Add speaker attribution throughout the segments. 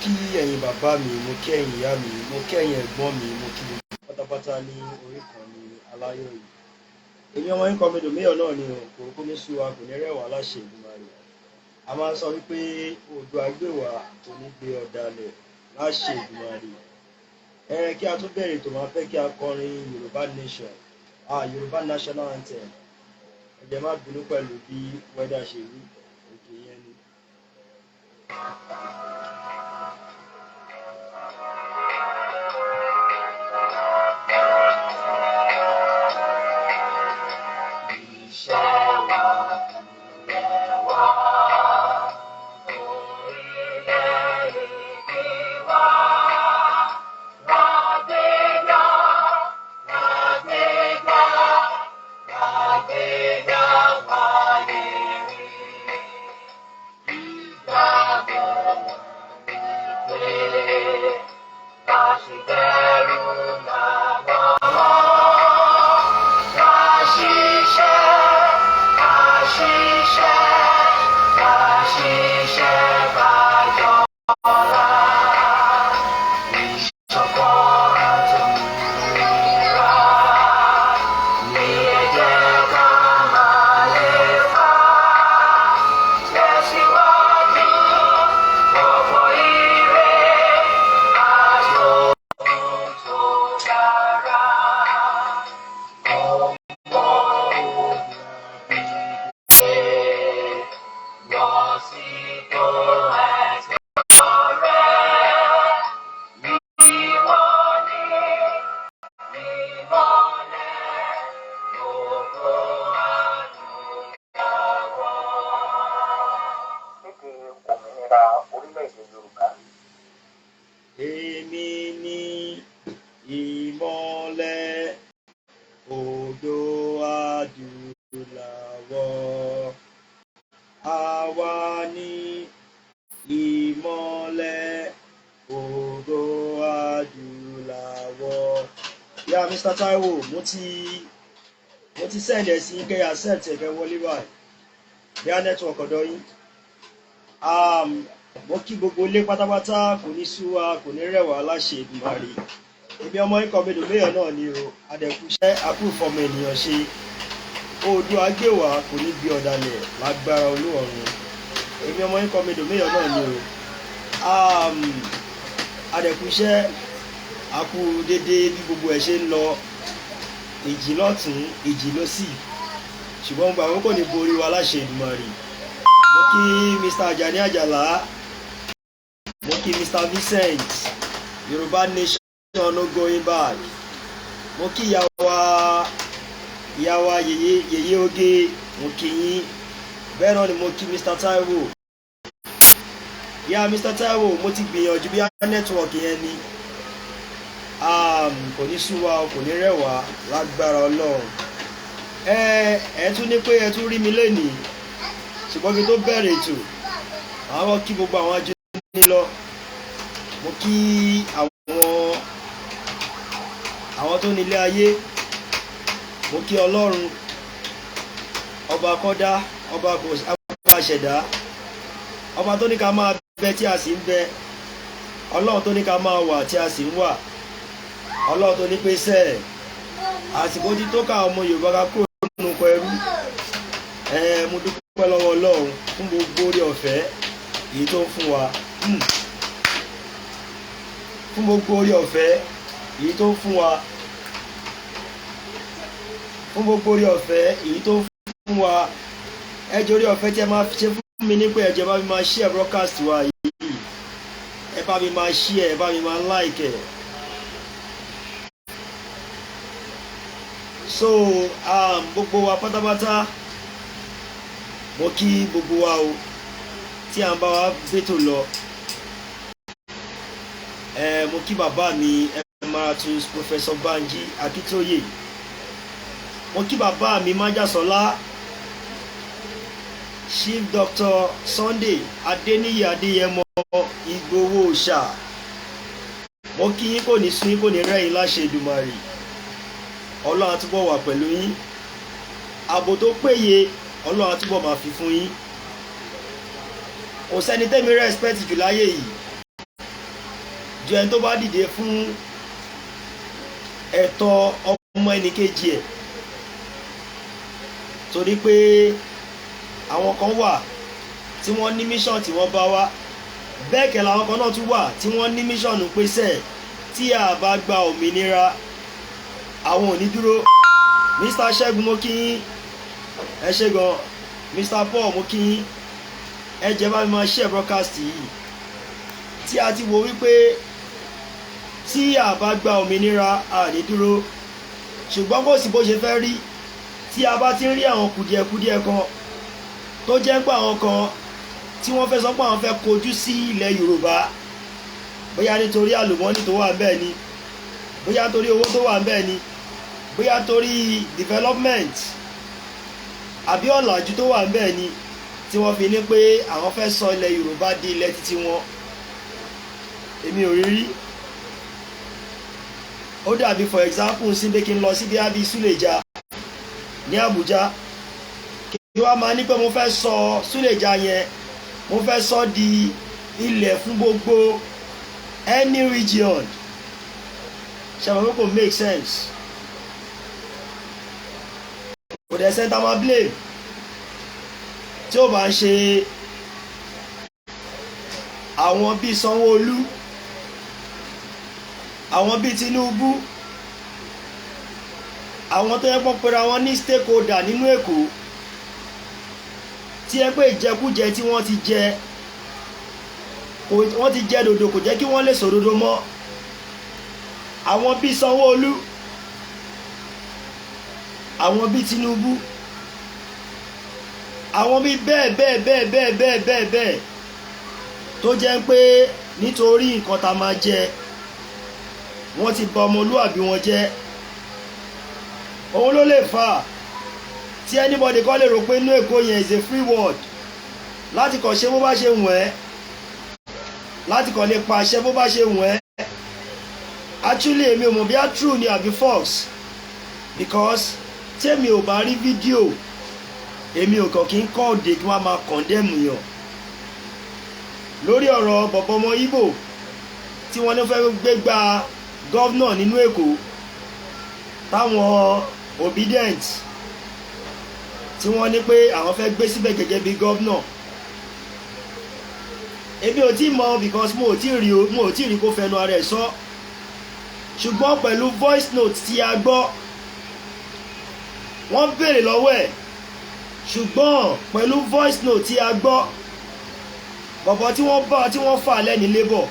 Speaker 1: kí ẹ̀yin bàbá mi, mo kí ẹ̀yin ìyá mi, mo kí ẹ̀yin ẹ̀gbọ́n mi, mo kí gbogbo pátápátá ní orí kan ní aláyọ̀ yìí. Èmi ọmọ yín kan Mẹ́dọ̀ Méyọ̀ náà ni kò ní sú wa, kò ní rẹ̀ wá láṣẹ Èdùmàrè. A máa ń sọ wípé Oòduà gbè wá kò ní gbé ọ̀dàlẹ̀ láṣẹ Èdùmàrè. Kí a tún bẹ̀rẹ̀ tó máa fẹ́ kí a kọrin Yorùbá nation, Yorùbá national anthem. Ẹ jẹ́ má bínú pẹ̀lú bí wẹ́dà ṣe rí òkè yẹn ni. Èmi ni ìmọ́lẹ̀ odò adúláwọ̀, àwa ni ìmọ́lẹ̀ odò adúláwọ̀. Yeah, Mr. Taiwo, mo ti send ẹ sí kẹ́ accept ẹ kẹ́ wọlé báyìí. Bí a network ọ̀dọ̀ yín. Mo kí gbogbo ilé pátápátá, kò ní sú wa, kò ní rẹ̀ wá láṣẹ Èdùmàrè. Èmi ọmọ yín kan Mẹ́dọ̀ Méyọ̀ náà ni o, adẹ̀kúṣẹ́ àkúfọmọ ènìyàn ṣe. Oòduà gbè wá kò ní gbé ọ̀dàlẹ̀ lágbára Olúọ̀run. Èmi ọmọ yín kan Mẹ́dọ̀ Méyọ̀ náà ni o. Adẹ̀kúṣẹ́ àkú dédé bí gbogbo ẹ̀ ṣe ń lọ, ìjì lọ́tún, ìjì lósì. Ṣùgbọ́n gbà wọ́n kò ní borí wa láṣẹ Èdùmàrè. Mo kí Mr. Ajani Ajala, mo kí Mr. Vincent, Yorùbá nation no going back. Mo kí ìyá wa yèyé oge, mo kí yín. Bẹ́ẹ̀ náà ni mo kí Mr. Taiwo. Mr. Taiwo, mo ti gbìyànjú bí a network yẹn ni. Kò ní sú wa, kò ní rẹ̀ wá lágbára Ọlọ́run. Ẹ tún ní pé ẹ tún rí mi lénìí. Ṣùgbọ́n kí tó bẹ̀rẹ̀ ètò, àwọn kí gbogbo àwọn ajé ní lọ. Mo kí àwọn tó nílé ayé. Mo kí Ọlọ́run, ọba kọ́dá, ọba àṣẹ̀dá, ọba tó ní ká máa bẹ tí a sì ń bẹ, Ọlọ́run tó ní ká máa wà tí a sì ń wà, Ọlọ́run tó ní pé sẹ́ẹ̀ àsìkò tí tó ká ọmọ Yorùbá ká kúrò nínú oko ẹrú. Mo dúpẹ́ lọ́wọ́ Ọlọ́run fún gbogbo oore ọ̀fẹ́ èyí tó ń fún wa. Fún gbogbo oore ọ̀fẹ́ èyí tó ń fún wa. Fún gbogbo oore ọ̀fẹ́ èyí tó ń fún wa. Ẹ jọ̀ọ́ oore ọ̀fẹ́ tí ẹ máa ṣe fún mi ní pé ẹ jọ̀ọ́ bá mi máa share broadcast wa yìí. Ẹ bá mi máa share, ẹ bá mi máa like ẹ. So, gbogbo wa pátápátá, mo kí gbogbo wa o tí à ń bá wa gbétò lọ. Mo kí bàbá mi Emeritus Professor Banji Akitoye. Mo kí bàbá mi Májàsọ́lá, Chief Dr. Sunday Adeniyi Adeyemo Igboho Òòṣà. Mo kí yín, kò ní sú yín, kò ní rẹ̀ yín láṣẹ Èdùmàrè. Ọlọ́run á túbọ̀ wà pẹ̀lú yín. Ààbò tó péye Ọlọ́run á túbọ̀ máa fi fún yín. Kò sẹ́ni tẹ́mi respect jù láyé yìí ju ẹni tó bá dìde fún ẹ̀tọ́ ọmọ ẹnìkejì ẹ̀, torí pé àwọn kan wà tí wọ́n ní mission tí wọ́n bá wá, bẹ́ẹ̀ kẹ́ làwọn kan náà tún wà tí wọ́n ní mission pé sẹ́ẹ̀ tí a bá gba òmìnira àwọn ò ní dúró. Mr. Ṣẹ́gun mo kí yín, ẹ ṣé gan. Mr. Paul mo kí yín, ẹ jẹ́ bá mi máa share broadcast yìí. Tí a ti wo wípé tí a bá gba òmìnira a ní dúró, ṣùgbọ́n kò sí bó ṣe fẹ́ rí tí a bá ti ń rí àwọn kùdìẹ̀kùdìẹ̀ kan tó jẹ́ pé àwọn kan tí wọ́n fẹ́ sọ pé àwọn fẹ́ kojú sí ilẹ̀ Yorùbá, bóyá nítorí àlùmọ́nì tó wà ńbẹ̀ ni, bóyá torí owó tó wà ńbẹ̀ ni, bóyá torí development àbí ọ̀làjú tó wà ńbẹ̀ ni, tí wọ́n fi ní pé àwọn fẹ́ sọ ilẹ̀ Yorùbá di ilẹ̀ títí wọn. Èmi ò rí rí. Ó dàbí for example sí pé kí n lọ sí bí ábí Súlèjà ní Àbújá, kí wọ́n máa ní pé mo fẹ́ sọ Súlèjà yẹn, mo fẹ́ sọ di ilẹ̀ fún gbogbo any region. Ṣàwọn pé kò make sense. Kò dẹ̀ sẹ́ńtà máa blame tí ó bá ń ṣe àwọn bíi Sanwó-Olú, àwọn bíi Tinubu, àwọn tó yẹ kó pera wọn ní stakeholder nínú Èkó, tí ẹ pé ìjẹkújẹ tí wọ́n ti jẹ, wọ́n ti jẹ dòdò, kò jẹ́ kí wọ́n lè sòdodo mọ́. Àwọn bíi Sanwó-Olú, àwọn bíi Tinubu, àwọn bíi bẹ́ẹ̀ bẹ́ẹ̀ bẹ́ẹ̀ bẹ́ẹ̀ bẹ́ẹ̀ bẹ́ẹ̀ bẹ́ẹ̀ tó jẹ́ pé nítorí nǹkan tá máa jẹ wọ́n ti bà ọmọlúwàbí wọn jẹ́. Òun ló lè fà tí anybody kọ́ lè rò pé inú Èkó yẹn is a free world, láti kàn ṣe bó bá ṣe wù ẹ́, láti kàn lè pàṣẹ bó bá ṣe wù ẹ́. Actually èmi ò mọ̀ bí a true ni àbí false, because tèmi ò bá rí fídíò èmi ò kàn kí n kọ́ òde kí wọ́n máa condemn yàn lórí ọ̀rọ̀ bọ̀bọ̀ ọmọ Ìgbò tí wọ́n ní fẹ́ gbégbá gọ́vnà nínú Èkó, táwọn obedient tí wọ́n ní pé àwọn fẹ́ gbé síbẹ̀ gẹ́gẹ́ bí gọ́vnà. Èmi ò tí mọ̀ because mo ò tí rí kó fẹnu ara ẹ̀ sọ, ṣùgbọ́n pẹ̀lú voice note tí a gbọ́ wọ́n béèrè lọ́wọ́ ẹ̀, ṣùgbọ́n pẹ̀lú voice note tí a gbọ́ bọ̀bọ̀ tí wọ́n fà lẹ́ni labour,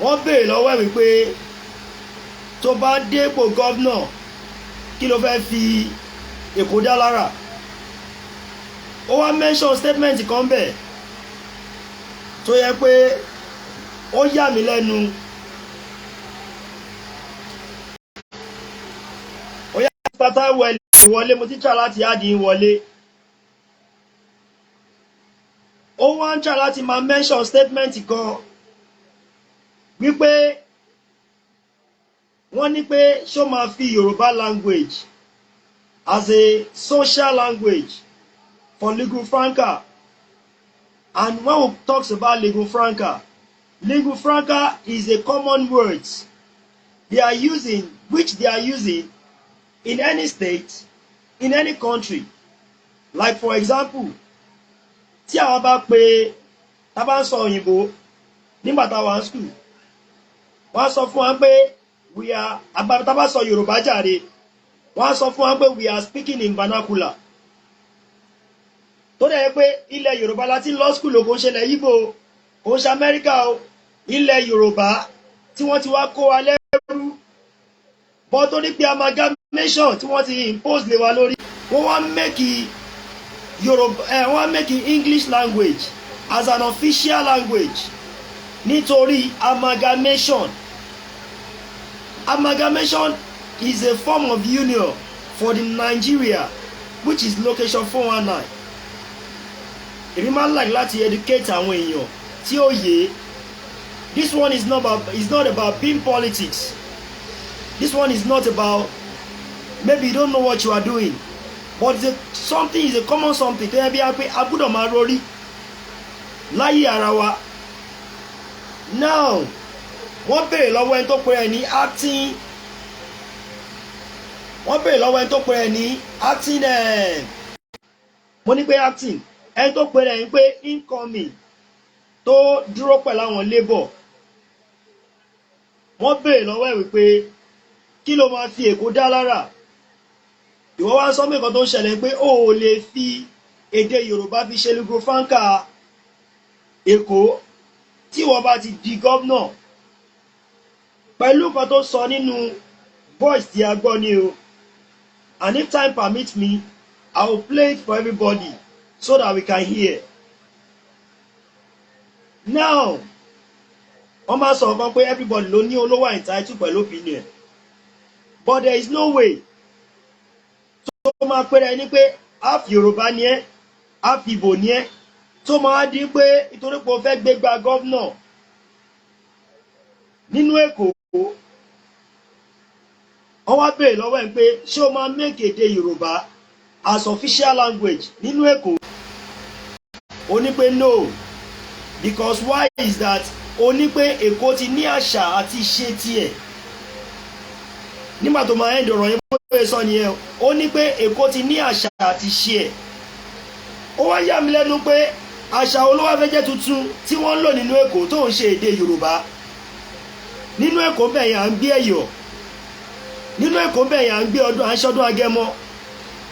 Speaker 1: wọ́n béèrè lọ́wọ́ ẹ̀ wípé tó bá dépò gọ́vnà kí ló fẹ́ fi Èkó dá lára. Ó wá mention statement kan bẹ̀ tó yẹ pé ó yà mí lẹ́nu. Ó yà pátá wọlé, mo ti try láti add wọlé. Ó wá ń try láti máa mention statement kan wípé wọ́n ní pé ṣó máa fi Yoruba language as a social language for lingua franca. And when we talk about lingua franca is a common word they are using, which they are using in any state, in any country. Like for example, tí àwọn bá pé tá bá ń sọ òyìnbó nígbà tá wà ní school, wọ́n sọ fún wa pé we are, tá bá sọ Yorùbá jàre, wọ́n sọ fún wa pé we are speaking in vernacular. Tó dẹ̀ pé ilẹ̀ Yorùbá láti law school kò ń ṣẹlẹ̀ Ìgbò, kò ń ṣe Amẹ́ríkà o, ilẹ̀ Yorùbá tí wọ́n ti wá kó wa lẹ́rú. But tó ní pé amalgamation tí wọ́n ti impose lé wa lórí, wọ́n wá make Yoruba, wọ́n make English language as an official language nítorí amalgamation. Amalgamation is a form of union for the Nigeria, which is location 419. Èmi máa ń like láti educate àwọn èèyàn tí ó yé. This one is not about being politics. This one is not about, maybe you don't know what you are doing, but something is a common something tó yẹ bí a pé a gbọ́dọ̀ máa rọrí láyé ara wa. now wọ́n béèrè lọ́wọ́ ẹni tó pèrè ní acting mo ní pé acting ẹni tó pèrè ní pé incoming tó dúró pẹ̀lú àwọn labour wọ́n béèrè lọ́wọ́ ẹ̀ wípé kí ló máa fi Èkó dá lára ìwọ wá ń sọ mẹ́kan tó ń ṣẹlẹ̀ pé o ò lè fi èdè Yorùbá fi ṣe lugrofanka Èkó tí wọ́n bá ti di gọ́vnà pẹ̀lú kan tó sọ nínú voice tí a gbọ́ ni o, and if time permits me I will play it for everybody so that we can hear. Now wọ́n máa sọ nǹkan pé everybody ló ní olówó entitled pẹ̀lú opinion but there is no way tó máa pẹ́rẹ́ ní pé half Yorùbá ni ẹ́ half Ìgbò ni ẹ́ tó máa di pé nítorí pé o fẹ́ gbégbá gọ́vnà nínú Èkó wọ́n wá béèrè lọ́wọ́ ẹ̀ pé ṣé o máa make èdè Yorùbá as official language nínú Èkó ó ní pé no because why is that ó ní pé Èkó ti ní àṣà àti ìṣe tiẹ̀ nígbà tó máa end ọ̀rọ̀ yẹn bó sọ nìyẹn ó ní pé Èkó ti ní àṣà àti ìṣe ẹ̀ ó wá yà mí lẹ́nu pé àṣà olówó afẹ́jẹ́ tuntun tí wọ́n ń lò nínú Èkó tó ń ṣe èdè Yorùbá nínú Èkó bẹ́ẹ̀ yẹn à ń gbé Ẹ̀yọ̀ nínú Èkó bẹ́ẹ̀ yẹn à ń gbé ọdún aṣọ́dún Agẹmọ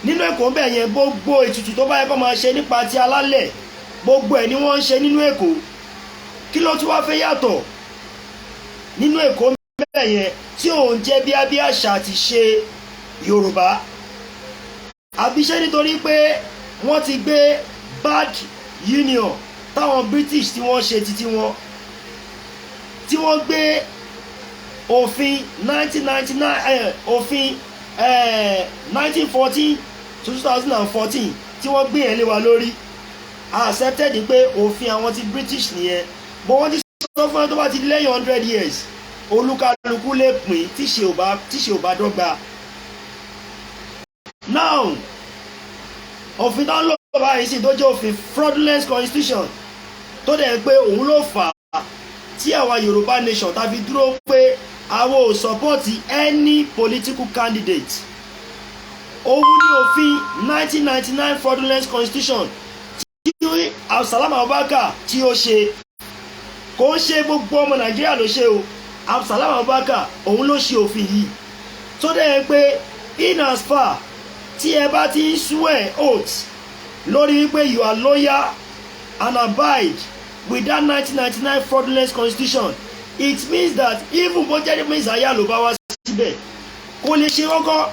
Speaker 1: nínú Èkó bẹ́ẹ̀ yẹn gbogbo ètùtù tó bá yẹ kó máa ṣe nípa ti alálẹ̀ gbogbo ẹ̀ ni wọ́n ń ṣe nínú Èkó kí ló tún wá fẹ́ yàtọ̀ nínú Èkó bẹ́ẹ̀ yẹn tí òun jẹ́ bí àṣà àti ṣe Yorùbá àbí ṣé nítorí pé wọ́n ti gbé bad union táwọn British tí wọ́n ṣe títí wọn tí wọ́n gbé òfin 1999 òfin 1914 to 2014 tí wọ́n gbé yẹn lé wa lórí accepted pé òfin àwọn ti British nìyẹn bó wọ́n ti sọ fún ẹ tó bá ti lẹ́yìn 100 years olúkálukú lè pín tíṣe ò bá dọ́gba. Now òfin tó ń lò báyìí sí tó jẹ́ òfin fraudulent constitution tó dẹ̀ pé òun ló fà á tí àwa Yorùbá nation ta fi dúró pé àwọn ò support any political candidate. Òun ní òfin 1999 fraudulent constitution tí Absalom Abubakar tí ó ṣe kò ń ṣe gbogbo ọmọ Nàìjíríà ló ṣe o Absalom Abubakar òun ló ṣe òfin yìí tó dẹ̀ pé in as far tí ẹ bá ti ń swear oath lórí wípé you are loyal and abide with that 1999 fraudulent constitution it means that even bó jẹ́ nípa ìsàyà ló bá wá síbẹ̀ kò lè ṣe kọ́kọ́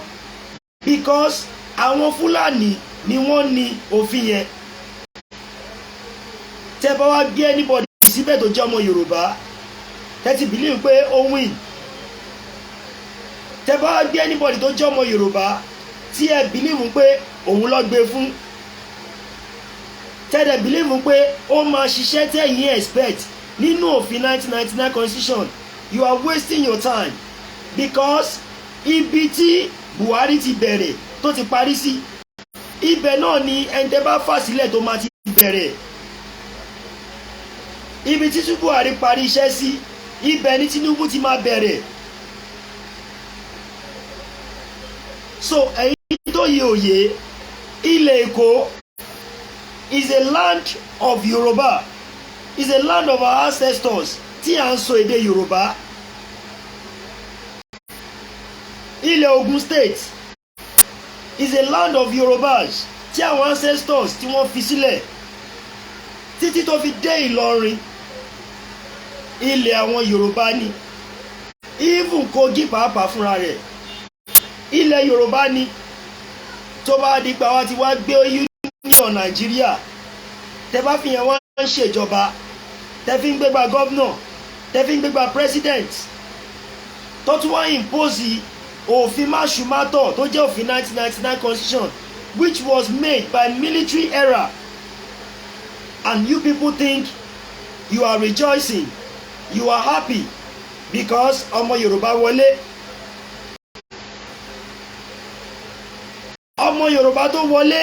Speaker 1: because àwọn Fúlàní ni wọ́n ní òfin yẹn tẹ́ bá wá gbé anybody síbẹ̀ tó jẹ́ ọmọ Yorùbá tẹ́ ti believe pé ó win tẹ́ bá wá gbé anybody tó jẹ́ ọmọ Yorùbá tí ẹ believe pé òun ló gbé fún tẹ́lẹ̀ believe pé ó máa ṣiṣẹ́ tẹ́yìn expect nínú òfin 1999 constitution you are wasting your time because ibi tí Buhari ti bẹ̀rẹ̀ tó ti parí sí ibẹ̀ náà ni ẹni tẹ́ bá fà sílẹ̀ tó máa ti bẹ̀rẹ̀ ibi tí Buhari parí iṣẹ́ sí ibẹ̀ ni Tinubu ti máa bẹ̀rẹ̀ so ẹ̀yin tó yẹ òye ilẹ̀ Èkó is a land of Yoruba is a land of our ancestors tí à ń sọ èdè Yorùbá. Ilẹ̀ Ogun State is a land of Yorubas tí àwọn ancestors tí wọ́n fi sílẹ̀ títí tó fi dé Ìlọrin ilẹ̀ àwọn Yorùbá ni even Kogi pàápàá fúnra rẹ̀ ilẹ̀ Yorùbá ni tó bá di pa wá ti wá gbé union Nàìjíríà tẹ́ bá fi yẹn wá ń ṣèjọba tẹ́ fi ń gbégbá gọ́vnà tẹ́ fi ń gbégbá president tó tún wá impose òfin máṣúmátọ̀ tó jẹ́ òfin 1999 constitution which was made by military era and you people think you are rejoicing you are happy because ọmọ Yorùbá wọlé ọmọ Yorùbá tó wọlé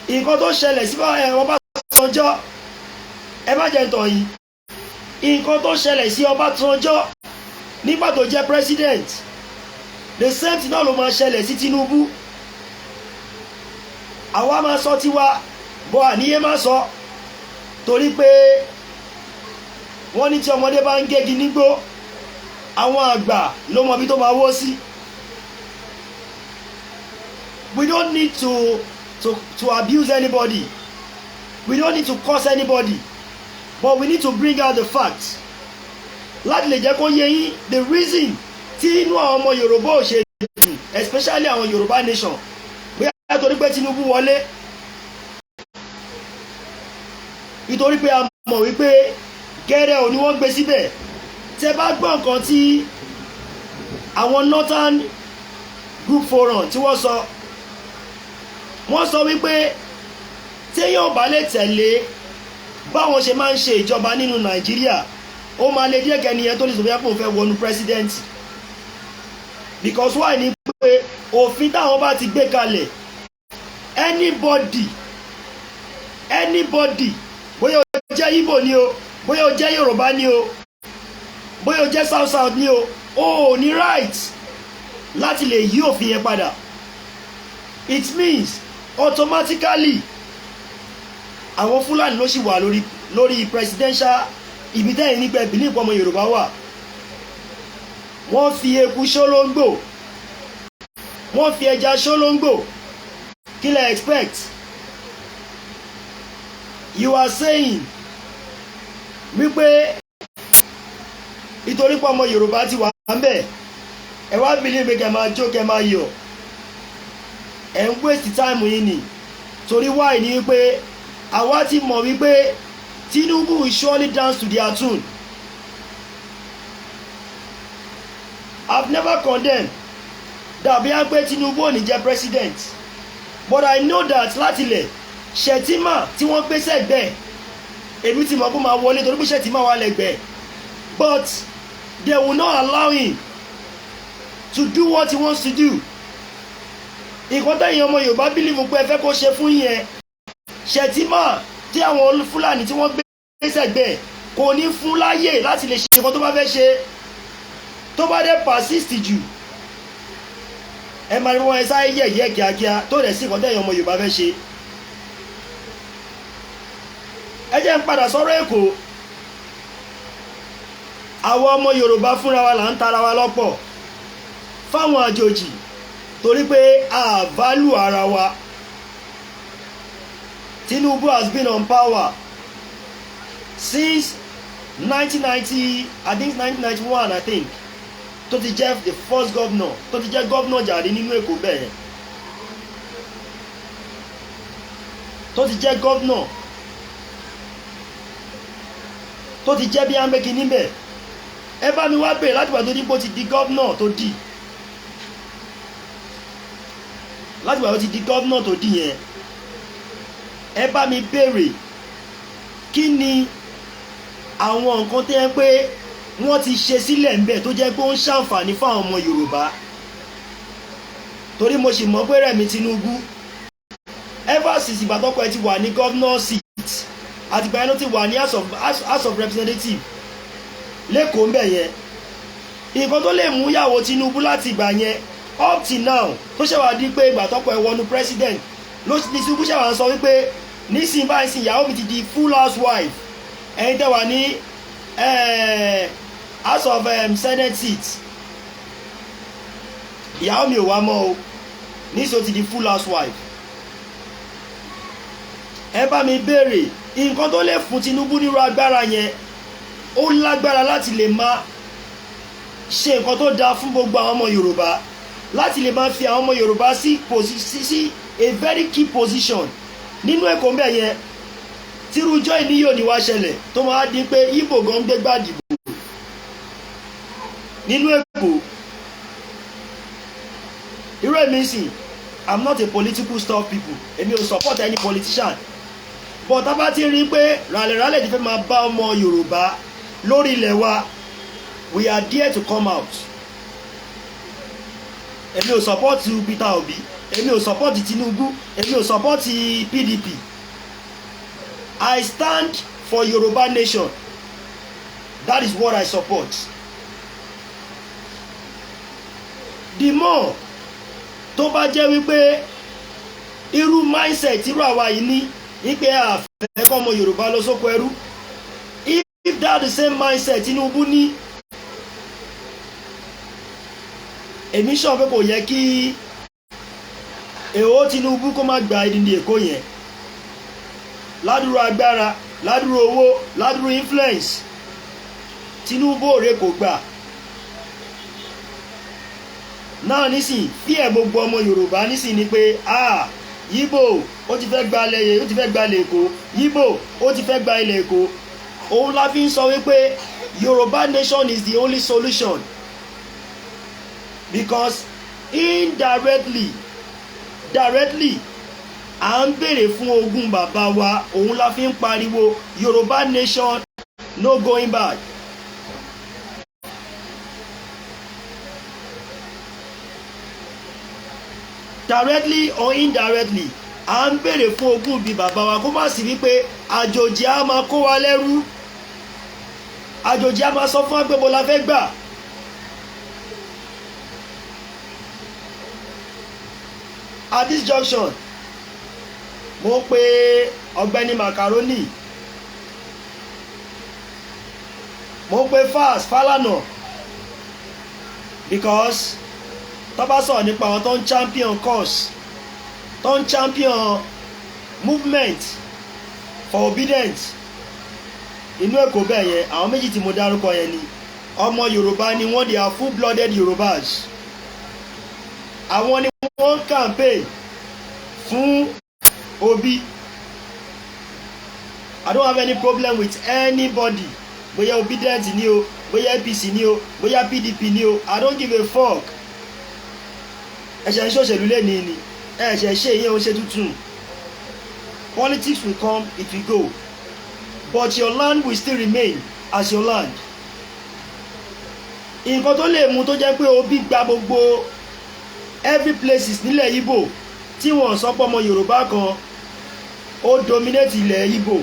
Speaker 1: nǹkan tó ṣẹlẹ̀ sí Ọbásanjọ́ ẹ má jẹ́ tàn yìí nǹkan tó ṣẹlẹ̀ sí Ọbásanjọ́ nígbà tó jẹ́ president the same thing náà ló máa ṣẹlẹ̀ sí Tinubu. àwa máa sọ tiwa bọ́ àníyé máa sọ torí pé wọ́n ní tí ọmọdé bá ń gégi nígbó àwọn àgbà ló mọ bí tó máa wó sí. We don't need to abuse anybody. We don't need to curse anybody. But we need to bring out the facts. Láti lè jẹ́ kó yé yín the reason tí inú àwọn ọmọ Yorùbá ò ṣe dùn especially àwọn Yorùbá nation bóyá nítorí pé Tinubu wọlé nítorí pé a mọ̀ wípé gẹ́rẹ́ ò ní wọ́n gbé síbẹ̀. Tẹ́ bá gbọ́ nǹkan tí àwọn Northern Group Forum tí wọ́n sọ wípé téèyàn bá lè tẹ̀lé báwọn ṣe máa ń ṣe ìjọba nínú Nàìjíríà ó máa lè díẹ̀ kẹ́niyẹn tó lè sọ bí wọ́n fẹ́ wọnú president because why ni pé òfin táwọn bá ti gbé kalẹ̀ anybody bóyá ó jẹ́ Igbo ni o bóyá ó jẹ́ Yorùbá ni o bóyá ó jẹ́ south ni o ò ní right láti lè yí òfin yẹn padà. It means automatically àwọn Fúlàní ló sì wà lórí presidential ibi tẹ́yìn nípa ìbílẹ̀ ìpọ́nmọ Yorùbá wà. Wọ́n fi eku ṣólóńgbò wọ́n fi ẹja ṣólóńgbò kí lẹ expect. You are saying wípé nítorí pé ọmọ Yorùbá ti wà ń bẹ̀ ẹ wá believe pé kẹ́ máa jó kẹ́ máa yọ̀ ẹ̀ ń waste time yìí ni torí why ni wípé àwa ti mọ̀ wípé Tinubu will surely dance to their tune. I've never condemned that bí a pé Tinubu ò ní jẹ́ president but I know that látilẹ̀ Shettima tí wọ́n gbé sẹ́gbẹ̀ẹ́ èmi ti mọ̀ kó máa wọlé torí pé Shettima wà lẹ́gbẹ̀ẹ́ but they will not allow him to do what he wants to do. Nǹkan tẹ́yìn ọmọ Yorùbá bílíìfù pé ẹ fẹ́ kó ṣe fún yẹn Shettima tí àwọn Fúlàní tí wọ́n gbé sẹ́gbẹ̀ẹ́ kò ní fún láyè láti lè ṣe nǹkan tó bá fẹ́ ṣe tó bá dé persist jù ẹ máa ní wọ́n ẹ sáré yẹ̀yẹ́ kíákíá tó rẹ̀ sí nǹkan tẹ́yìn ọmọ Yorùbá fẹ́ ṣe. Ẹ jẹ́ ń padà sọ́rọ̀ Èkó. Àwọn ọmọ Yorùbá fúnra wa là ń tara wa lọ́pọ̀ fáwọn àjòjì torí pé a value ara wa. Tinubu has been on power since 1990, I think 1991 I think tó ti jẹ́ the first governor tó ti jẹ́ governor jàre nínú Èkó bẹ́ẹ̀ tó ti jẹ́ governor tó ti jẹ́ bí ambeki níbẹ̀ ẹ bá mi wá bèèrè láti gbà tó dípò ti di governor tó di láti gbà tó ti di governor tó di yẹn ẹ bá mi béèrè kí ni àwọn nǹkan tó yẹ pé wọ́n ti ṣe sílẹ̀ ńbẹ̀ tó jẹ́ pé ó ń ṣàǹfààní fáwọn ọmọ Yorùbá torí mo sì mọ̀ pé Rẹ̀mí Tinubu ever since ìgbà tọ́kọ ẹ ti wà ní governor seat àtìgbà yẹn ló ti wà ní house of representative lẹ́kọ̀ọ́ ńbẹ̀ yẹn nǹkan tó lè mú yàwó Tinubu láti ìgbà yẹn up till now tó ṣẹ̀wá di pé ìgbà tọ́kọ ẹ wọnú president ló ti Tinubu ṣẹ̀wá sọ wípé nísìnyí báyìí sí ìyàwó mi ti di full housewife ẹ̀yin tẹ́ wà ní house of senate seat ìyàwó mi ò wá mọ́ o níṣó ti di full housewife. Ẹ bá mi béèrè nǹkan tó lè fún Tinubu nírú agbára yẹn ó lágbára láti lè máa ṣe nǹkan tó dáa fún gbogbo àwọn ọmọ Yorùbá láti lè máa fi àwọn ọmọ Yorùbá sí a very key position nínú Èkó ńbẹ̀ yẹn tírújọ́ ìníyò ní wá ṣẹlẹ̀ tó máa di pé Ìgbò gan gbé gbàdìbò nínú Èkó. Irú èmi sì I'm not a political stuff people èmi ò support any politician but tá bá ti rí pé ràlẹ̀ràlẹ̀ ti fẹ́ máa bá ọmọ Yorùbá lórí ilẹ̀ wa we are there to come out. Èmi ò support Peter Obi èmi ò support Tinubu èmi ò support PDP. I stand for Yoruba nation That is what I support. The more tó bá jẹ́ wípé irú mindset irú àwa yìí ní wípé àfẹ́ kọ́ ọmọ Yorùbá lọ sóko ẹrú, if that the same mindset Tinubu ní, èmi sọ pé kò yẹ kí èho Tinubu kó má gba ìdí Èkó yẹn ládùúrú agbára, ládùúrú owó, ládùúrú influence. Tinubu òre kò gbà náà nísìn fíẹ̀ gbogbo ọmọ Yorùbá nísìn ni pé Yíbò ó ti fẹ́ gba ilẹ̀, ó ti fẹ́ gba ilẹ̀ Èkó, Yíbò ó ti fẹ́ gba ilẹ̀ Èkó. Òun la fi ń sọ wípé Yorùbá nation is the only solution, because directly à ń béèrè fún ogún bàbá wa. Òun la fi ń pariwo Yorùbá nation, no going back. Directly or indirectly à ń béèrè fún ogún bí bàbá wa, kó má sì wípé àjòjì á máa kó wa lẹ́rú, àjòjì á máa sọ fún wa pé bó la fẹ́ gbà. At this junction mo pe ọ̀gbẹ́ni Macaroni, mo pe Falana, because tó bá sọ̀rọ̀ nípa àwọn tó ń champion cause, tó ń champion movement for obedience inú Èkó bẹ́ẹ̀ yẹn, àwọn méjì tí mo dárúkọ yẹn ni ọmọ Yorùbá ni wọ́n, they are full blooded Yorùbás. Àwọn ni wọ́n campaign fún Obi. I don't have any problem with anybody, bóyá obedient ni o, bóyá APC ni o, bóyá PDP ni o, I don't give a fuck. Ẹ̀ṣẹ̀ ń ṣòṣèlú lé ní ni, ẹ̀ṣẹ̀ ṣe ìyẹn ò ṣe tuntun. Politics will come, it will go, but your land will still remain as your land. Nǹkan tó lè mú tó jẹ́ pé Obi gba gbogbo every places nílẹ̀ Ìgbò tí wọ́n sọ pé ọmọ Yorùbá kan ó dominate ilẹ̀ Ìgbò,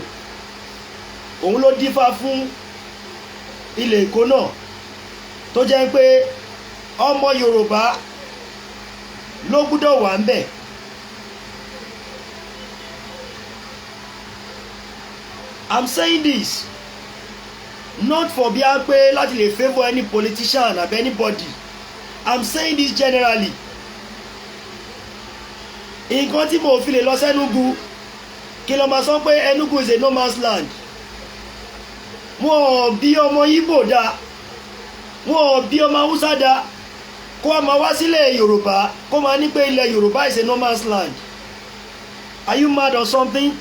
Speaker 1: òun ló dífá fún ilẹ̀ Èkó náà, tó jẹ́ pé ọmọ Yorùbá ló gbọ́dọ̀ wà ń bẹ̀. I'm saying this not for bí a pé láti lè favour any politician or anybody. I'm saying this generally. Nǹkan tí mo fi lè lọ sẹ́nugu kí ló máa sọ pé Enugu is a no man's land. Wọ́n bí ọmọ Ìgbò dá, wọ́n bí ọmọ Hausa dá, kó a máa wá sílẹ̀ Yorùbá kó máa ní pé ilẹ̀ Yorùbá is a no man's land. Are you mad or something?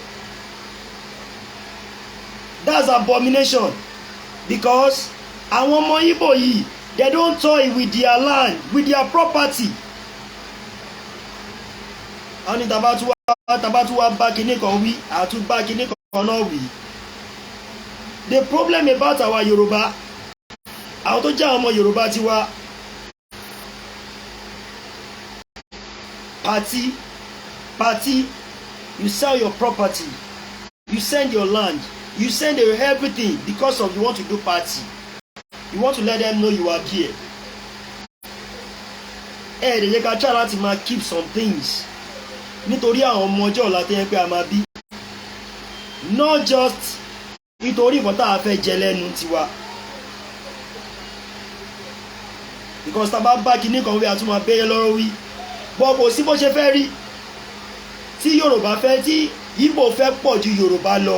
Speaker 1: That's abomination, because àwọn ọmọ Ìgbò yìí, they don't toy with their land, with their property. Àwọn ní tabatuwa bá kinní kan wí, àtún bá kinní kan náà wí. The problem about our Yorùbá, àwọn tó jẹ́ àwọn ọmọ Yorùbá ti wá, party, you sell your property, you send your land, you send everything because of you want to do party. You want to let them know you are there. They can try to keep some things nítorí àwọn ọmọ ọjọ́ ọ̀la tó yẹ pé a máa bí, not just nítorí nǹkan tá a fẹ́ jẹ lẹ́nu tiwa. Because tá a bá kinní kan wí a tún máa bẹ́yẹ lọ́rọ́ wí, bọ́ kò sí bó ṣe fẹ́ rí tí Yorùbá fẹ́, tí Ìgbò fẹ́ pọ̀ ju Yorùbá lọ,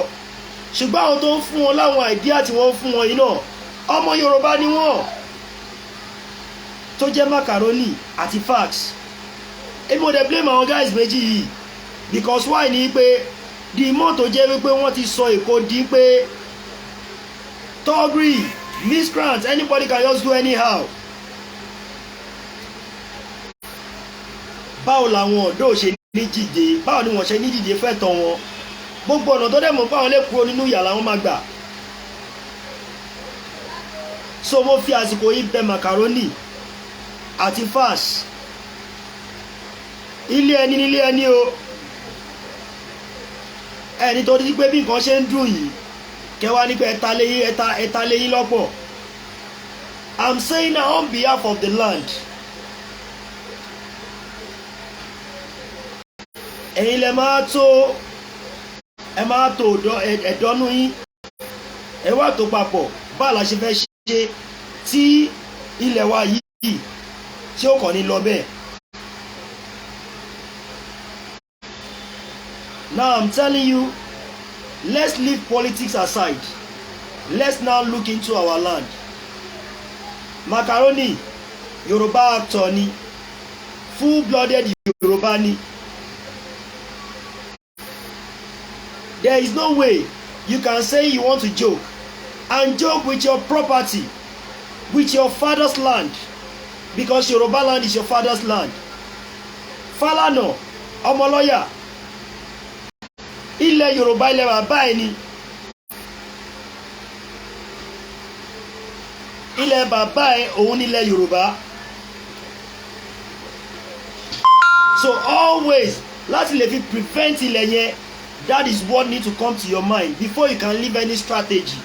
Speaker 1: ṣùgbọ́n àwọn tó ń fún wọn láwọn àìdíà tí wọ́n ń fún wọn yìí náà ọmọ Yorùbá ni wọ́n, tó jẹ́ Macaroni àti Fax. Èmi ò dẹ̀ blame àwọn guys méjì yìí, because why ni pé the more tó jẹ́ wípé wọ́n ti sọ Èkó di pé togri, miscreant, anybody can just do anyhow. Báwo làwọn ọ̀dọ́ ṣe ní dìde, báwo ni wọ́n ṣe ní dìde fẹ́ tán wọn, gbogbo ọ̀nà tó dẹ̀ mọ̀ báwọn lè kúrò nínú ìyà làwọn máa gbà. So mo fi àsìkò yìí bẹ̀ Macaroni àti Fax, ilé ẹni nílé ẹni o, ẹni tó di pé bí nǹkan ṣe ń dùn yìí kẹwàá ní pé ẹ̀ta léyìn lọ́pọ̀. I'm saying now on behalf of the land. ẹ̀yin lẹ máa tó ẹ̀dọ́nú yín ẹ wá tó papọ̀ báà la ṣe fẹ́ ṣe tí ilẹ̀ wa yìí tí ó kàn ní lọ bẹ́ẹ̀. Now I'm telling you, let's leave politics aside. Let's now look into our land. Macaroni, Yoruba actor ni, full-blooded Yoruba ni. There is no way you can say you want to joke and joke with your property, with your father's land, because Yoruba land is your father's land. Falana, ọmọlọ́yà, ilẹ̀ Yorùbá ilẹ̀ bàbá ẹ̀ ni. Ilẹ̀ bàbá ẹ̀ òun ni ilẹ̀ Yorùbá. So always láti lè fi prevent ilẹ̀ yẹn, that is what need to come to your mind before you can leave any strategy.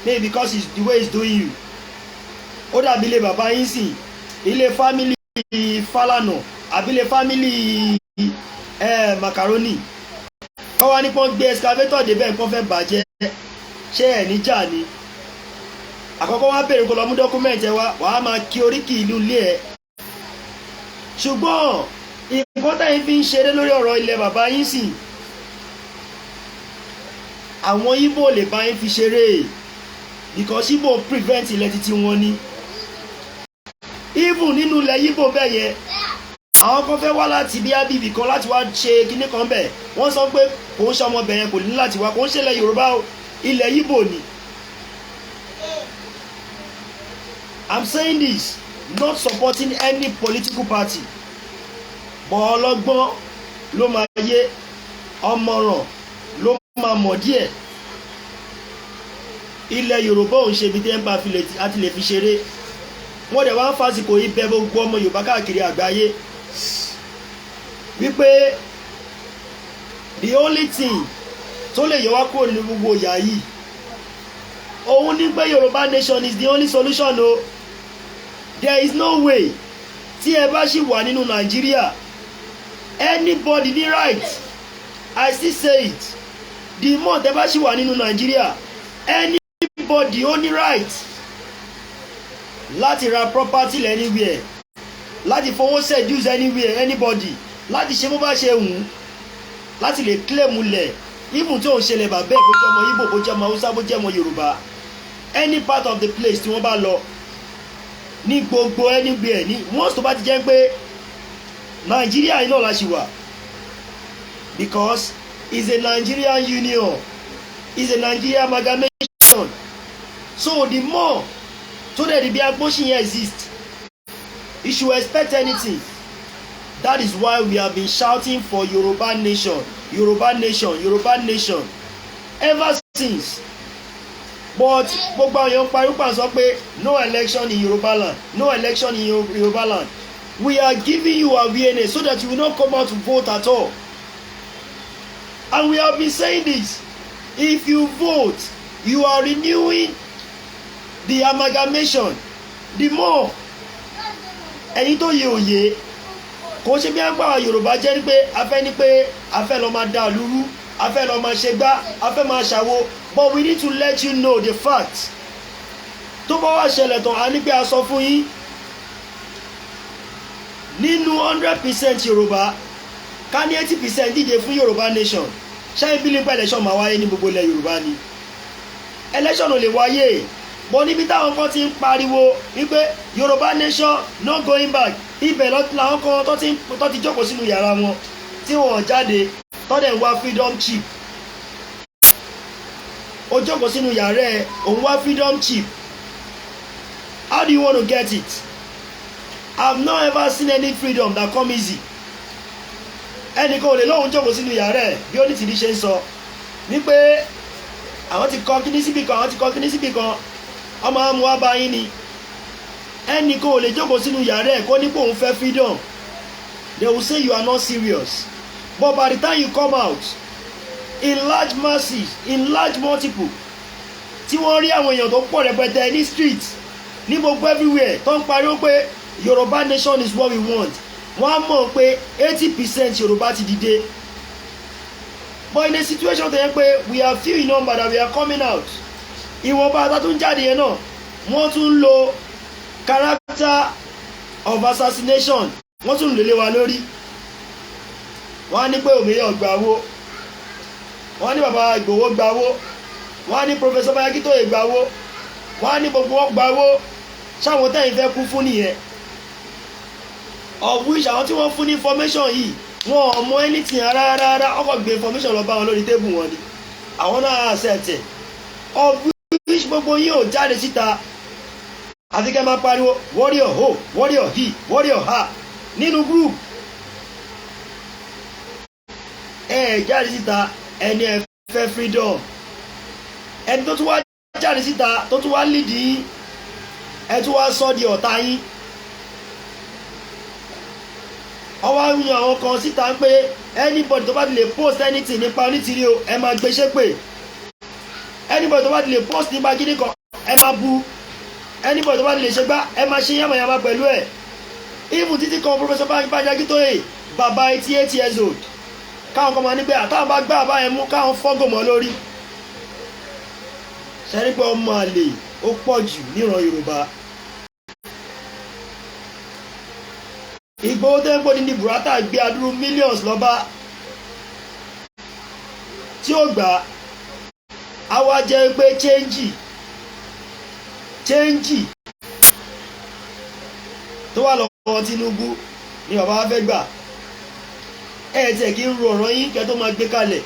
Speaker 1: Maybe because it's the way it's doing you. Ó dàbí ilé bàbá yín sìn, ilé family Falana àbí ilé family Macaroni. Kọ́ wá ní pọ́n gbé excavator débẹ̀ nǹkan fẹ́ bàjẹ́, ṣé ẹ̀ níjà ni? Àkọ́kọ́ wá bèrè kó lọ mú dọ́kúmẹ̀ntì ẹ wá, wàá máa kí oríkì ìlú ilé ẹ̀. Ṣùgbọ́n nǹkan táyìn fi ń ṣeré lórí ọ̀rọ̀ ilẹ̀ bàbá yín sìn, àwọn Igbo lè bá yín fi ṣeré because Igbo prevent ilẹ̀ títí wọn ni. Even nínú ilẹ̀ Igbo bẹ́ẹ̀ yẹn, àwọn kan fẹ́ wá láti bí ábíbì kan láti wá ṣe kinní kan bẹ́ẹ̀, wọ́n sọ pé kò ń ṣe ọmọ bẹ̀yẹn kò ní láti wá, kò ń ṣe ilẹ̀ Yorùbá, ilẹ̀ Igbo ni. I'm saying this not supporting any political party, but ọlọ́gbọ́n ló máa yé, ọmọràn ló máa mọ̀ díẹ̀. Ilẹ̀ Yorùbá òun ṣe ibi tí ẹ̀ ń bá àti lè fi ṣeré. Wọ́n dẹ̀ wá ń fásitì yìí bẹ gbogbo ọmọ Yorùbá káàkiri àgbáyé wípé the only thing tó lè yọ wá kúrò nínú gbogbo ìyà yìí, òun ní pé Yorùbá nation is the only solution o. There is no way tí ẹ bá ṣì wà nínú Nàìjíríà, anybody ní right, I still say it, the more tẹ bá ṣì wà nínú Nàìjíríà, anybody ó ní right láti ra property anywhere, láti fowó seduce anywhere, anybody láti ṣe bó bá ṣe wù, láti lè claim lẹ̀, even tí òun ṣẹlẹ̀ bàbẹ́ bó jẹ́ ọmọ Igbo, bó jẹ́ ọmọ Hausa, bó jẹ́ ọmọ Yorùbá, any part of the place tí wọ́n bá lọ ní gbogbo anywhere ní once tó bá ti jẹ́ pé Nàìjíríà iná la ṣì wà, because it's a Nigerian union, it's a Nigerian amalgamation. So the more tó dẹ̀ di bí agbóṣin yẹn exist, you should expect anything. That is why we have been shouting for Yoruba nation, Yoruba nation, Yoruba nation ever since. But gbogbo àwọn èèyàn parípa sọ pé no election in Yoruba land, no election in Yoruba land. We are giving you awareness so that you will not come out to vote at all. And we have been saying this, if you vote, you are renewing the amalgamation. The more ẹ̀yin tó yẹ òye, kò ṣe bí agbára Yorùbá jẹ́ ní pé a fẹ́ lọ máa dá lúrú, a fẹ́ lọ máa ṣe gbá, a fẹ́ máa ṣàwo. But we need to let you know the fact. Tó bá wá ṣẹlẹ̀ tán, a ní pé a sọ fún yín, nínú 100% Yorùbá, ká ní 80% díje fún Yorùbá nation, ṣé ìbílẹ̀ pé election máa wáyé ní gbogbo ilẹ̀ Yorùbá ni? Election ò lè wáyé, bọ́ níbi táwọn kan ti ń pariwo wípé Yorùbá nation no going back, ibẹ̀ làwọn kan tó ti jókòó sínú yàrá wọn tí wọ́n jáde, tó dẹ̀ ń wá freedom chip. Ó jókòó sínú yàrá ẹ̀, òun wá freedom chip. How do you want to get it? I've not ever seen any freedom that come easy. Ẹnìkan ò lè lóun jókòó sínú yàrá ẹ̀ bí ó ní tìrí ṣe ń sọ wípé àwọn ti kọ́ kíní síbì kan, àwọn ti kọ́ kíní síbì kan, ọmọ àmú wá bá yín ni. Ẹnìkan ò lè jókòó sínú yàrá ẹ̀ kó ní pé òun fẹ́ freedom. They will say you are not serious. But by the time you come out, in large masses, in large multiple, tí wọ́n rí àwọn èèyàn tó pọ̀ rẹpẹtẹ ní street ní gbogbo everywhere tó ń pariwo pé Yoruba nation is what we want, wọ́n á mọ̀ pé 80% Yoruba ti dìde. But in a situation tó yẹ pé we are few in number that we are coming out, ìwọ̀nba àtà tó ń jáde yẹn náà wọ́n tún ń lo character of assassination, wọ́n tún ń lò lé wa lórí. Wọ́n á ní pé Omiyo gba owó, wọ́n á ní bàbá Ìgbòho gba owó, wọ́n á ní Professor Bayakitoye gba owó, wọ́n á ní gbogbo wọn gba owó. Ṣáwọn tẹ́yìn fẹ́ kú fún nìyẹn, of which àwọn tí wọ́n fún ní information yìí wọn ò mọ anything rárá, ọkọ̀ gbé information lọ bá wọn lórí tébù wọn ni àwọn náà accept ẹ̀, of which gbogbo yín ò jáde síta àfi kẹ́ máa pariwo warrior ho, warrior he, warrior ha nínú group. Jáde síta ẹni ẹ fẹ́ freedom, ẹni tó tún wá jáde síta tó tún wá lead yín ẹ tún wá sọ di ọ̀tá yín. Ọwọ́ yan àwọn kan síta ń pé anybody tó bá ti lè post anything nípa onítìrí o ẹ máa gbé ṣépè, anybody tó bá ti lè post nípa kíní kan ẹ máa bu, anybody tó bá ti lè ṣe gbá ẹ máa ṣe yàmàyàmà pẹ̀lú ẹ̀. Even títí kan Professor Bayakitoye bàbá 88 years old, káwọn kan máa ní pé àtàwọn bá gbá àbá yẹn mú káwọn fọ́gò mọ́ lórí. Ṣẹ́rí pé ọmọ àlè ó pọ̀ jù níran Yorùbá. Ìgbòho tó ń pò ní burata gbé adúrú millions lọ́ba tí ó gbà á wá jẹ́ pé change tó wà lọ́wọ́ Tinubu ni bàbá wa fẹ́ gbà. Tẹ̀ kí ń ro ọ̀rọ̀ yín kẹ́ tó máa gbé kalẹ̀.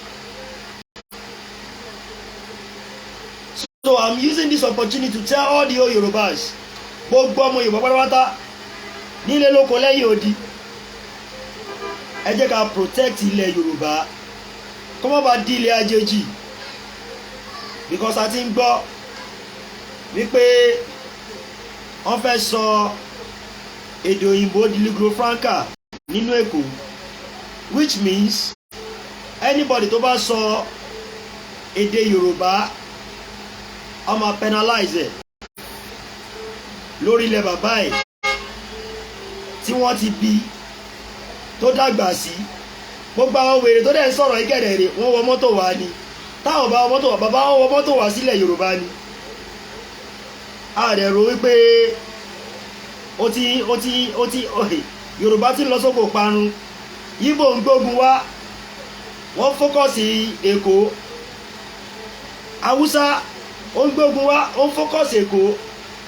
Speaker 1: So I'm using this opportunity to tell all the old Yorubas, gbogbo ọmọ Yorùbá pátápátá nílé lóko lẹ́yìn odi, ẹ jẹ́ ká protect ilẹ̀ Yorùbá kó má bàa di ilẹ̀ àjèjì, because a ti ń gbọ́ wípé wọ́n fẹ́ sọ èdè òyìnbó di lingua franca nínú Èkó, which means anybody tó bá sọ èdè Yorùbá wọ́n máa penalize ẹ̀ lórí ilẹ̀ bàbá ẹ̀ tí wọ́n ti bí tó dàgbà sí. Gbogbo àwọn wèrè tó dẹ̀ ń sọ̀rọ̀ ìkẹ̀rẹ̀ rẹ̀ wọ́n wọ mọ́tò wá ni, táwọn bá wọ mọ́tò wá bàbá wọn wọ mọ́tò wá sílẹ̀ Yorùbá ni. A dẹ̀ rò wípé Yorùbá ti ń lọ sóko parun. Ìgbò ń gbógun wá, wọ́n fókọ̀sì Èkó. Haúsá ó ń gbógun wá, ó ń fókọ̀sì Èkó.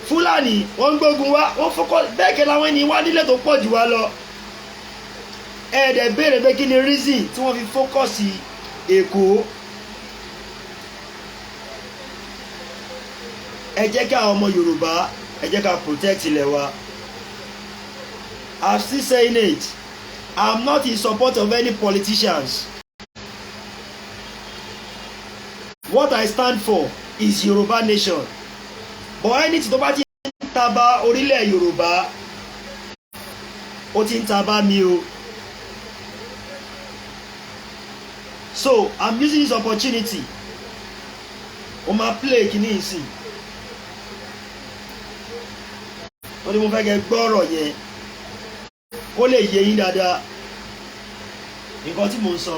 Speaker 1: Fúlàní wọ́n ń gbógun wá, wọ́n fókọ̀sì bẹ́ẹ̀ kẹ́ làwọn ẹni wá nílẹ̀ tó pọ̀ jù wá lọ. Ẹ̀ẹ́dẹ̀ béèrè pé kí ni reason tí wọ́n fi fókọ̀sì Èkó. Ẹ jẹ́ ká ọmọ Yorùbá ẹ jẹ́ ká protect ilẹ̀ wa. I'm still saying it. I'm not in support of any politicians. What I stand for is Yoruba nation. But anything tó bá ti ń taba orílẹ̀ Yorùbá, ó ti ń taba mi o. So I'm using this opportunity. Ó máa play kìíní ìsìn. Ó ní mo fẹ́ kẹ́ gbọ́ ọ̀rọ̀ yẹn kó lè yé yín dáadáa nǹkan tí mo ń sọ.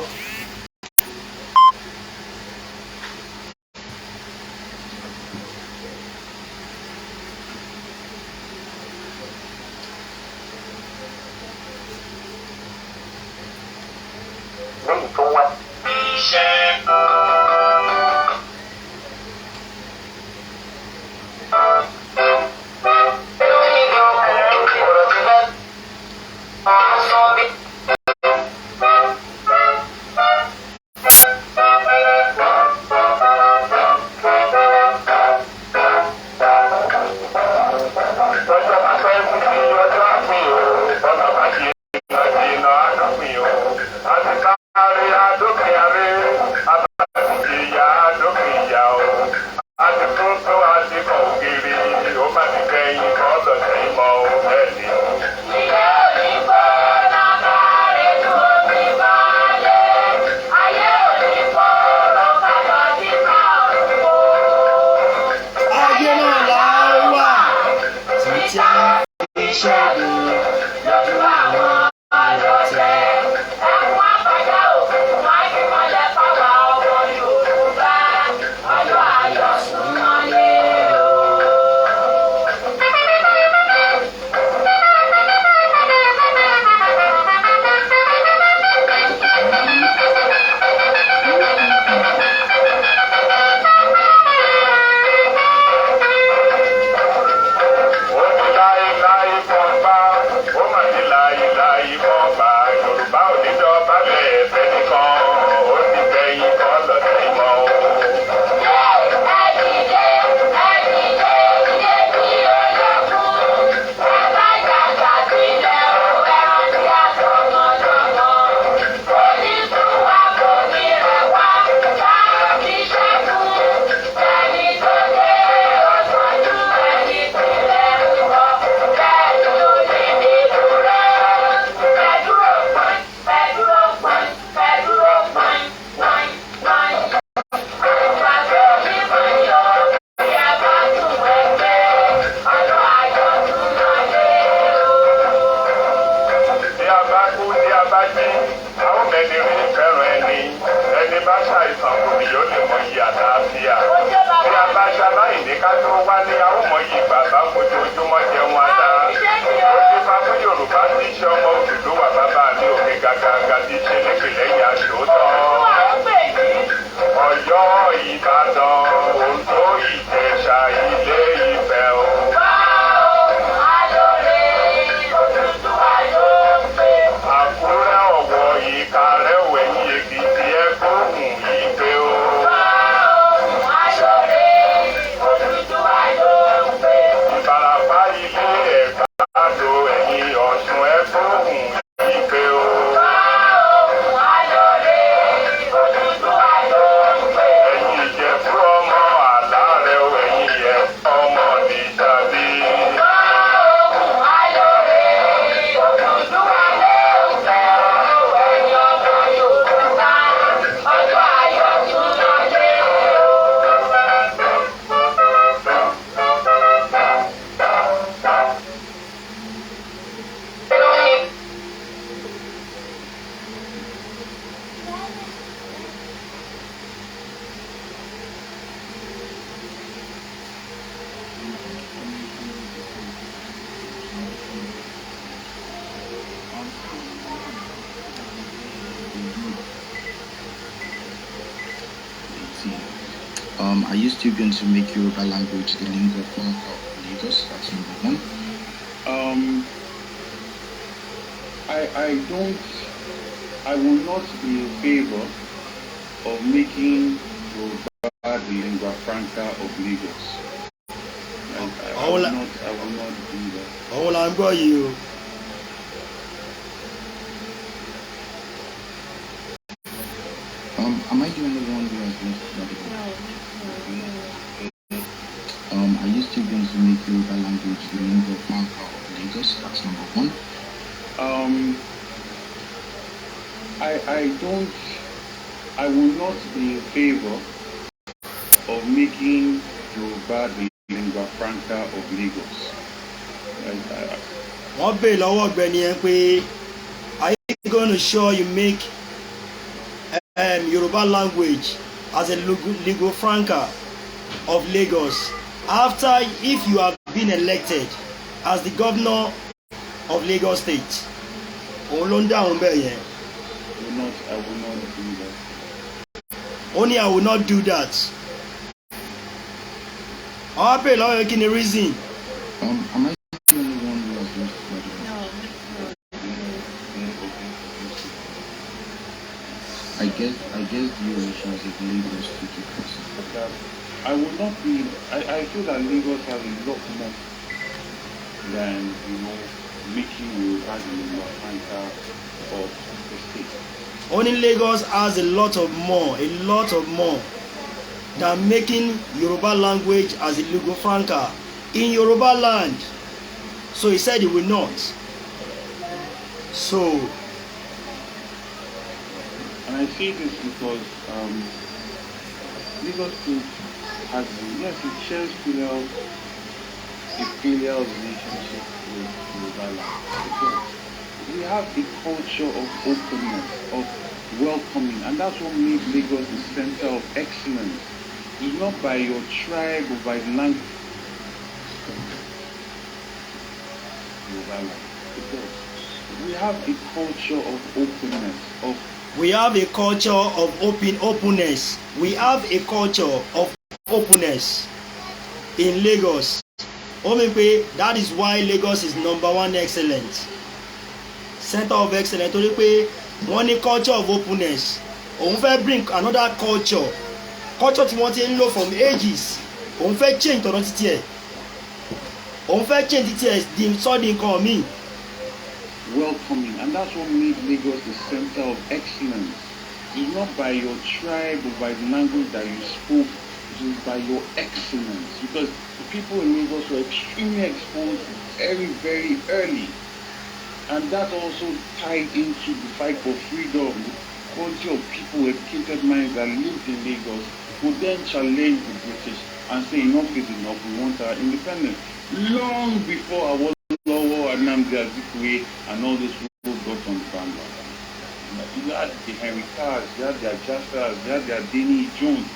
Speaker 2: Are you still going to make Yoruba language the lingua franca of Lagos? That's number one.
Speaker 3: I will not be in favor of making Yoruba the lingua franca of Lagos. I will not do that.
Speaker 1: All I'm going you.
Speaker 2: Am I the only one who has left that? Are you still going to make Yoruba language the lingua franca of Lagos? That's number one.
Speaker 3: I will not be in favor of making Yoruba the lingua franca of Lagos.
Speaker 1: Wọ́n bèèrè lọ́wọ́ ọ̀gbẹ́ni yẹn pé are you going to show you make Yoruba language as a lingua franca of Lagos after if you have been elected as the governor of Lagos State? Òun ló ń dáhùn bẹ́ẹ̀ yẹn.
Speaker 3: I will not do that.
Speaker 1: Only I will not do that. Àwọn bèèrè lọ́wọ́ yẹn kí ni reason?
Speaker 2: Am I the only one who has left that? I guess you also as a Lagos City person.
Speaker 3: I will not be. I feel that Lagos has a lot more than making Yoruba the lingua franca of the state.
Speaker 1: Only Lagos has a lot of more than making Yoruba language as a lingua franca in Yoruba land. So he said he will not. So.
Speaker 3: And I say this because Lagos State has, yes, it shares filial relationship with Yoruba land. We have a culture of openness, of welcoming, and that's what made Lagos the center of excellence. It's not by your tribe or by the language. We have a culture of openness,
Speaker 1: We have a culture of openness. We have a culture of openness in Lagos. That is why Lagos is #1 excellent. Center of excellence. Torí pé wọ́n ní culture of openness. Òun fẹ́ bring another culture. Culture tí wọ́n ti ń lò from ages. Òun fẹ́ change tọ̀nà títí ẹ̀. Òun fẹ́ change títí ẹ̀ di sọ́ọ̀dì nǹkan míì.
Speaker 3: Welcoming, and that's what made Lagos the center of excellence. It's not by your tribe or by the language that you spoke, it is by your excellence. Because the people in Lagos were extremely exposed very, very early. And that also tied into the fight for freedom. The quality of people, educated minds that lived in Lagos would then challenge the British and say enough is enough, we want our independence. Long before our Nnamdi Azikiwe and all these people got on the bandwagon. You had the Henry Cars, you had the Ajasas, you had the Adeni Jones.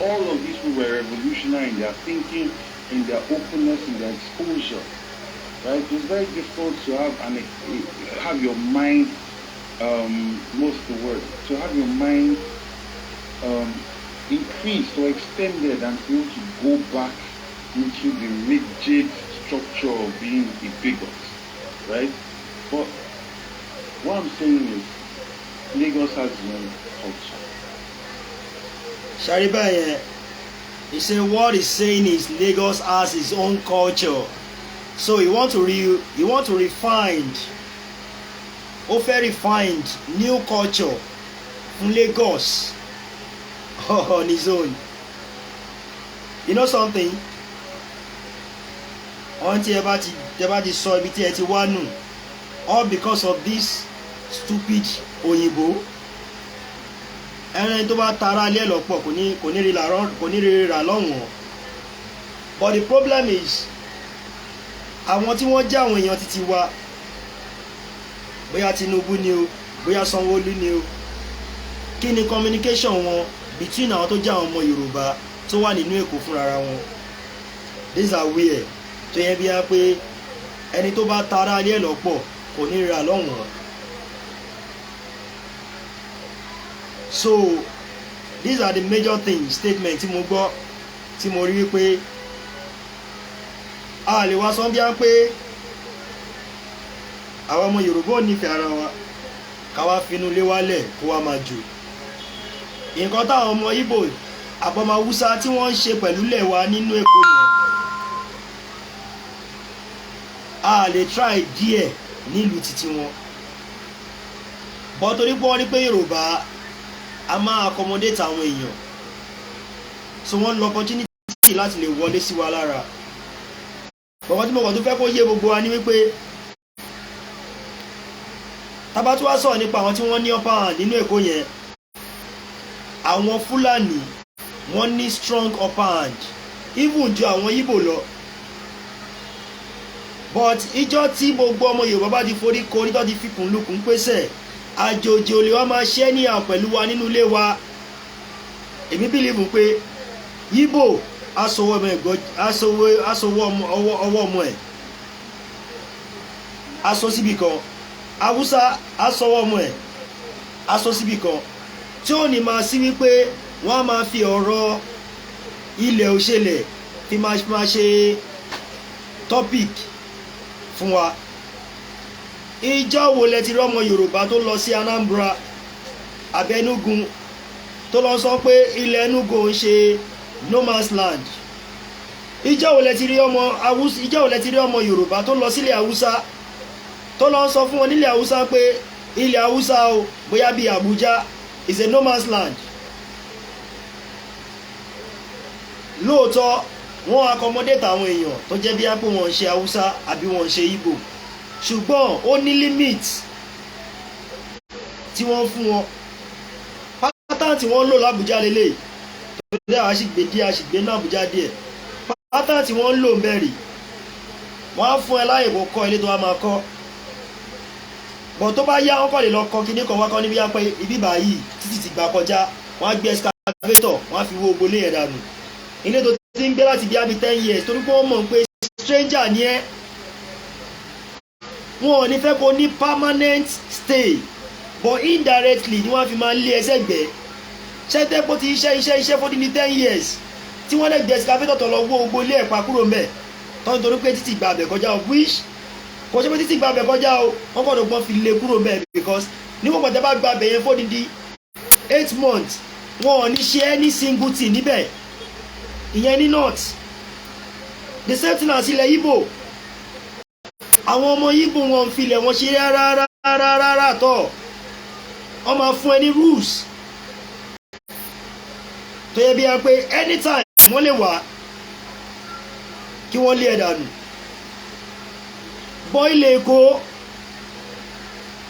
Speaker 3: All of these people were revolutionary in their thinking, in their openness, in their exposure. Right? It's very difficult to have your mind, what's the word? To have your mind increased or extended and for him to go back into the rigid structure of being a bigot, right? But what I'm saying is, Lagos has its own culture.
Speaker 1: Shariba, he said what he's saying is Lagos has its own culture. So you want to refine, refined new culture from Lagos on his own. You know something? Until about the soil, all because of this stupid Oyinbo. Ẹni tó bá tara lé lọ́pọ̀ kò ní rí ra lọ́wọ́n. But the problem is, àwọn tí wọ́n jẹ́ àwọn èèyàn títí wa, bóyá Tinubu ni o, bóyá Sanwó-Olú ni o, kí ni communication wọn between àwọn tó jẹ́ àwọn ọmọ Yorùbá tó wà nínú Èkó fúnra wọn? These are weird. Tó yẹ bí i pé ẹni tó bá tara lé lọ́pọ̀ kò ní rí ra lọ́wọ́n. So these are the major things statement tí mo gbọ́ tí mo rí wípé a lè wá sọ bí i pé àwọn ọmọ Yorùbá ò nífẹ̀ẹ́ ara wa ká wá finú lé wálẹ̀ kó wá máa jò. Nǹkan táwọn ọmọ Ìgbò àbọ̀mọ̀ Haúsá tí wọ́n ń ṣe pẹ̀lú ilẹ̀ wa nínú Èkó yẹn a lè try díẹ̀ nílùú títí wọn. Bọ́ torí pé wọ́n rí pé Yorùbá a máa accommodate àwọn èèyàn, so wọ́n lọ opportunity láti lè wọlé sí wa lára. Bọ̀wọ́ tí mo kàn tó fẹ́ kó yé gbogbo wa ní wípé tábà tó wá sọ̀rọ̀ nípa àwọn tí wọ́n ní upper hand nínú Èkó yẹn, àwọn Fúlàní wọ́n ní strong upper hand even ju àwọn Ìgbò lọ. But ìjọ tí gbogbo ọmọ Yorùbá bá ti forí korí tó ti fi kùn lukùn pèsè àjòjì olè wa máa ṣẹ́ ní àwọn pẹ̀lú wa nínú ilé wa. Èmi believe pé Ìgbò aṣọwọ́ ọmọ ẹ̀ aṣọ síbì kan, Haúsá aṣọwọ́ ọmọ ẹ̀ aṣọ síbì kan, tí ó ní máa sí wípé wọ́n á máa fi ọ̀rọ̀ ilẹ̀ òṣèlè fi máa ṣe topic fún wa. Ìjọ́ wo lẹ ti rí ọmọ Yorùbá tó lọ sí Anambra abẹnugun tó lọ sọ pé ilẹ̀ Enugu ń ṣe no man's land? Ìjọ́ wo lẹ ti rí ọmọ Yorùbá tó lọ sílẹ̀ Haúsá tó lọ sọ fún wọn nílẹ̀ Haúsá pé ilẹ̀ Haúsá o bóyá bíi Abuja is a no man's land? Lóòótọ́ wọ́n accommodate àwọn èèyàn tó jẹ́ bí ápò wọn ń ṣe Haúsá àbí wọn ń ṣe Ìgbò, ṣùgbọ́n ó ní limit tí wọ́n fún wọn. Pátán tí wọ́n lò l'Àbújá lélẹ̀ tó dẹ́ àṣìgbé náà Àbújá díẹ̀. Pátán tí wọ́n lò ń bẹ̀rì wọ́n á fún ẹ láyè kó kọ́ ilé tó wá máa kọ́. Bọ̀ tó bá yá wọ́n kọ́ lè lọ kọ́ kíní kan wá kọ́ níbi apẹ́ ibi báyìí títí ti gbà kọjá, wọ́n á gbé excavator wọ́n á fi wó gbolé yẹn dànù. Ilé tó ti ń gbé láti bí abi 10 years torí pé wọ́n mọ̀ pé stranger ni ẹ́, wọn ò ní fẹ́ kó ní permanent stay, but indirectly ni wọ́n fi máa ń lé ẹsẹ̀ gbẹ́. Ṣẹ́tẹ́ pé ó ti iṣẹ́ fún ní 10 years tí wọ́n lè gbé excavator tó lọ wó gbogbo ilé ẹ̀pà kúrò mẹ́ tó ń torí pé títí gba abẹ kọjá o, wish kò ṣe pé títí gba abẹ kọjá o, wọ́n kọ́ ọ̀dọ̀gbọ́n fi lé kúrò mẹ́ because níwọ̀n pàtẹ́ bá gba abẹ yẹn fún ní 8 months wọn ò ní ṣe any single thing níbẹ̀. Ìyẹn ní north. The same thing as ilẹ̀ Ìgbò. Àwọn ọmọ Ìgbò wọn ń filẹ̀ wọn ṣe rárá tọ̀. Wọ́n máa fún ẹ ní rules tó yẹ bí i pé anytime wọ́n lè wá kí wọ́n lé ẹ dànù. Bọ́ ilé Èkó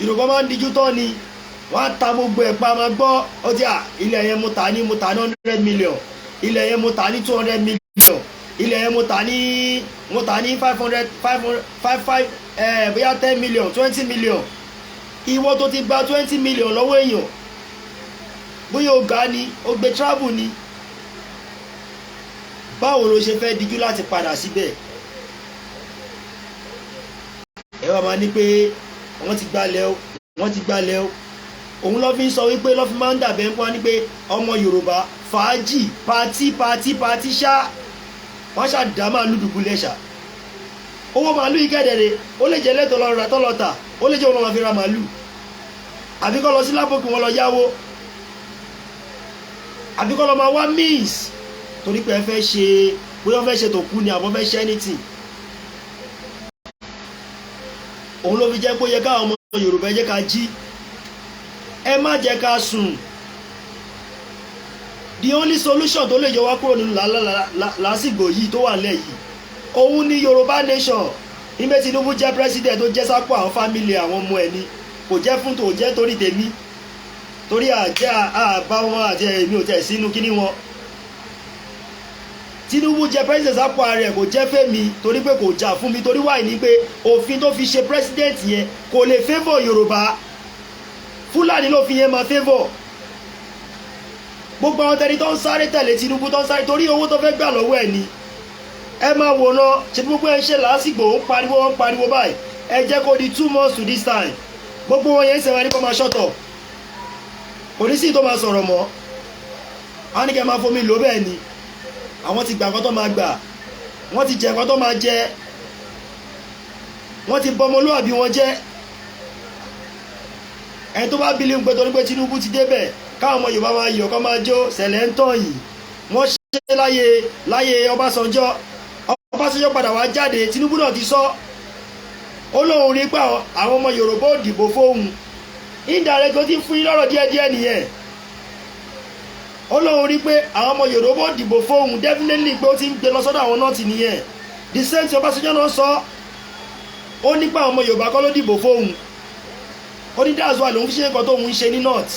Speaker 1: Yorùbá máa ń dijú tán ni wọ́n á ta gbogbo ẹ̀ pa máa gbọ́ ọjà ilẹ̀ yẹn mo tà ní 100 million, ilẹ̀ yẹn mo tà ní 200 million, ilẹ̀ yẹn mo tà ní 500 bóyá 10 million 20 million. Ìwọ tó ti gba 20 million lọ́wọ́ èèyàn bóyá o ga ni o gbé travel ni, báwo ló ṣe fẹ́ dijú láti padà síbẹ̀? Ẹ wá máa ní pé wọ́n ti gbalẹ̀ o, òun ló fi ń sọ wípé ló fi máa ń dàbẹ̀ ń pọ́n ní pé ọmọ Yorùbá fàájì pàtí ṣá wọ́n ṣá dá màálù dùbúlẹ̀ ṣá owó màálù yìí kẹ́dẹ̀rẹ̀ ó lè jẹ́ lẹ́tọ̀ lọ́rọ̀ tọ́lọ́ta ó lè jẹ́ wọn máa fi ra màálù àbí kọ́ lọ sí lápò kí wọ́n lọ yáwó àbí kọ́ lọ máa wá means torí pé ẹ fẹ́ ṣe bóyá fẹ́ ṣe tó kú ni àbọ̀ fẹ́ ṣe anything òun ló fi jẹ́ pé ó yẹ káwọn ọmọ Yorùbá jẹ́ ká jí ẹ má jẹ́ ká sùn the only solution tó lè yọ wá kúrò nínú lásìgbò yìí tó wà nílẹ̀ yìí òun ni Yorùbá nation nígbà Tinubu jẹ́ president tó jẹ́ sápò àwọn family àwọn ọmọ ẹ̀ ni kò jẹ́ fún tó jẹ́ torí tèmi torí àjẹ́ àbá wọn àti èmi ò tẹ̀ sínú kíní wọn Tinubu jẹ́ president sápò ààrẹ kò jẹ́ fẹ́mi torí pé kò jà fún mi torí wáyé ni pé òfin tó fi ṣe president yẹn kò lè favour Yorùbá Fúlàní ló fi yẹn máa favour gbogbo àwọn tẹni tó ń sáré tẹ̀lé Tinubu tó ń sáré torí owó tó fẹ́ gbà lọ́wọ́ ẹ̀ ni ẹ máa wò ná ṣe gbogbo ẹ̀ ń ṣe lásìgbò ń pariwo báyìí ẹ jẹ́ kó di 2 months to this time gbogbo wọn yẹn ń sẹ̀wọ̀n ní kó máa ṣọ́tọ̀ kò ní sí tó máa sọ̀rọ̀ mọ́ àwọn ní kẹ́ máa fomi lò bẹ́ẹ̀ ni àwọn ti gbà nǹkan tó máa gbà wọ́n ti jẹ nǹkan tó máa jẹ wọ́n ti bọmọlúwàbí wọn jẹ́ ẹni tó bá bílí ń pẹ́ torí pé Tinubu ti débẹ̀ káwọn ọmọ Yorùbá máa yọ̀ kọ́ máa jó sẹ̀lẹ̀ ń tàn yìí wọ́n ṣe láyé Ọbásanjọ́ padà wá jáde Tinubu náà ti sọ ó lóun rí pé àwọn ọmọ Yorùbá ò dìbò fóun indirect tó ti fún yín lọ́rọ̀ díẹ̀díẹ̀ nìyẹn ó lóun rí pé àwọn ọmọ Yorùbá ò dìbò fóun definitely pé ó ti ń gbé lọ sọ́dọ̀ àwọn nọ́ọ̀tì nìyẹn the same tí Ọbásanjọ́ náà sọ ó nípa àwọn ọmọ Yorùbá kọ́ ló dìbò fóun ó ní that's why lòun fi ṣe nǹkan tóun ń ṣe ní north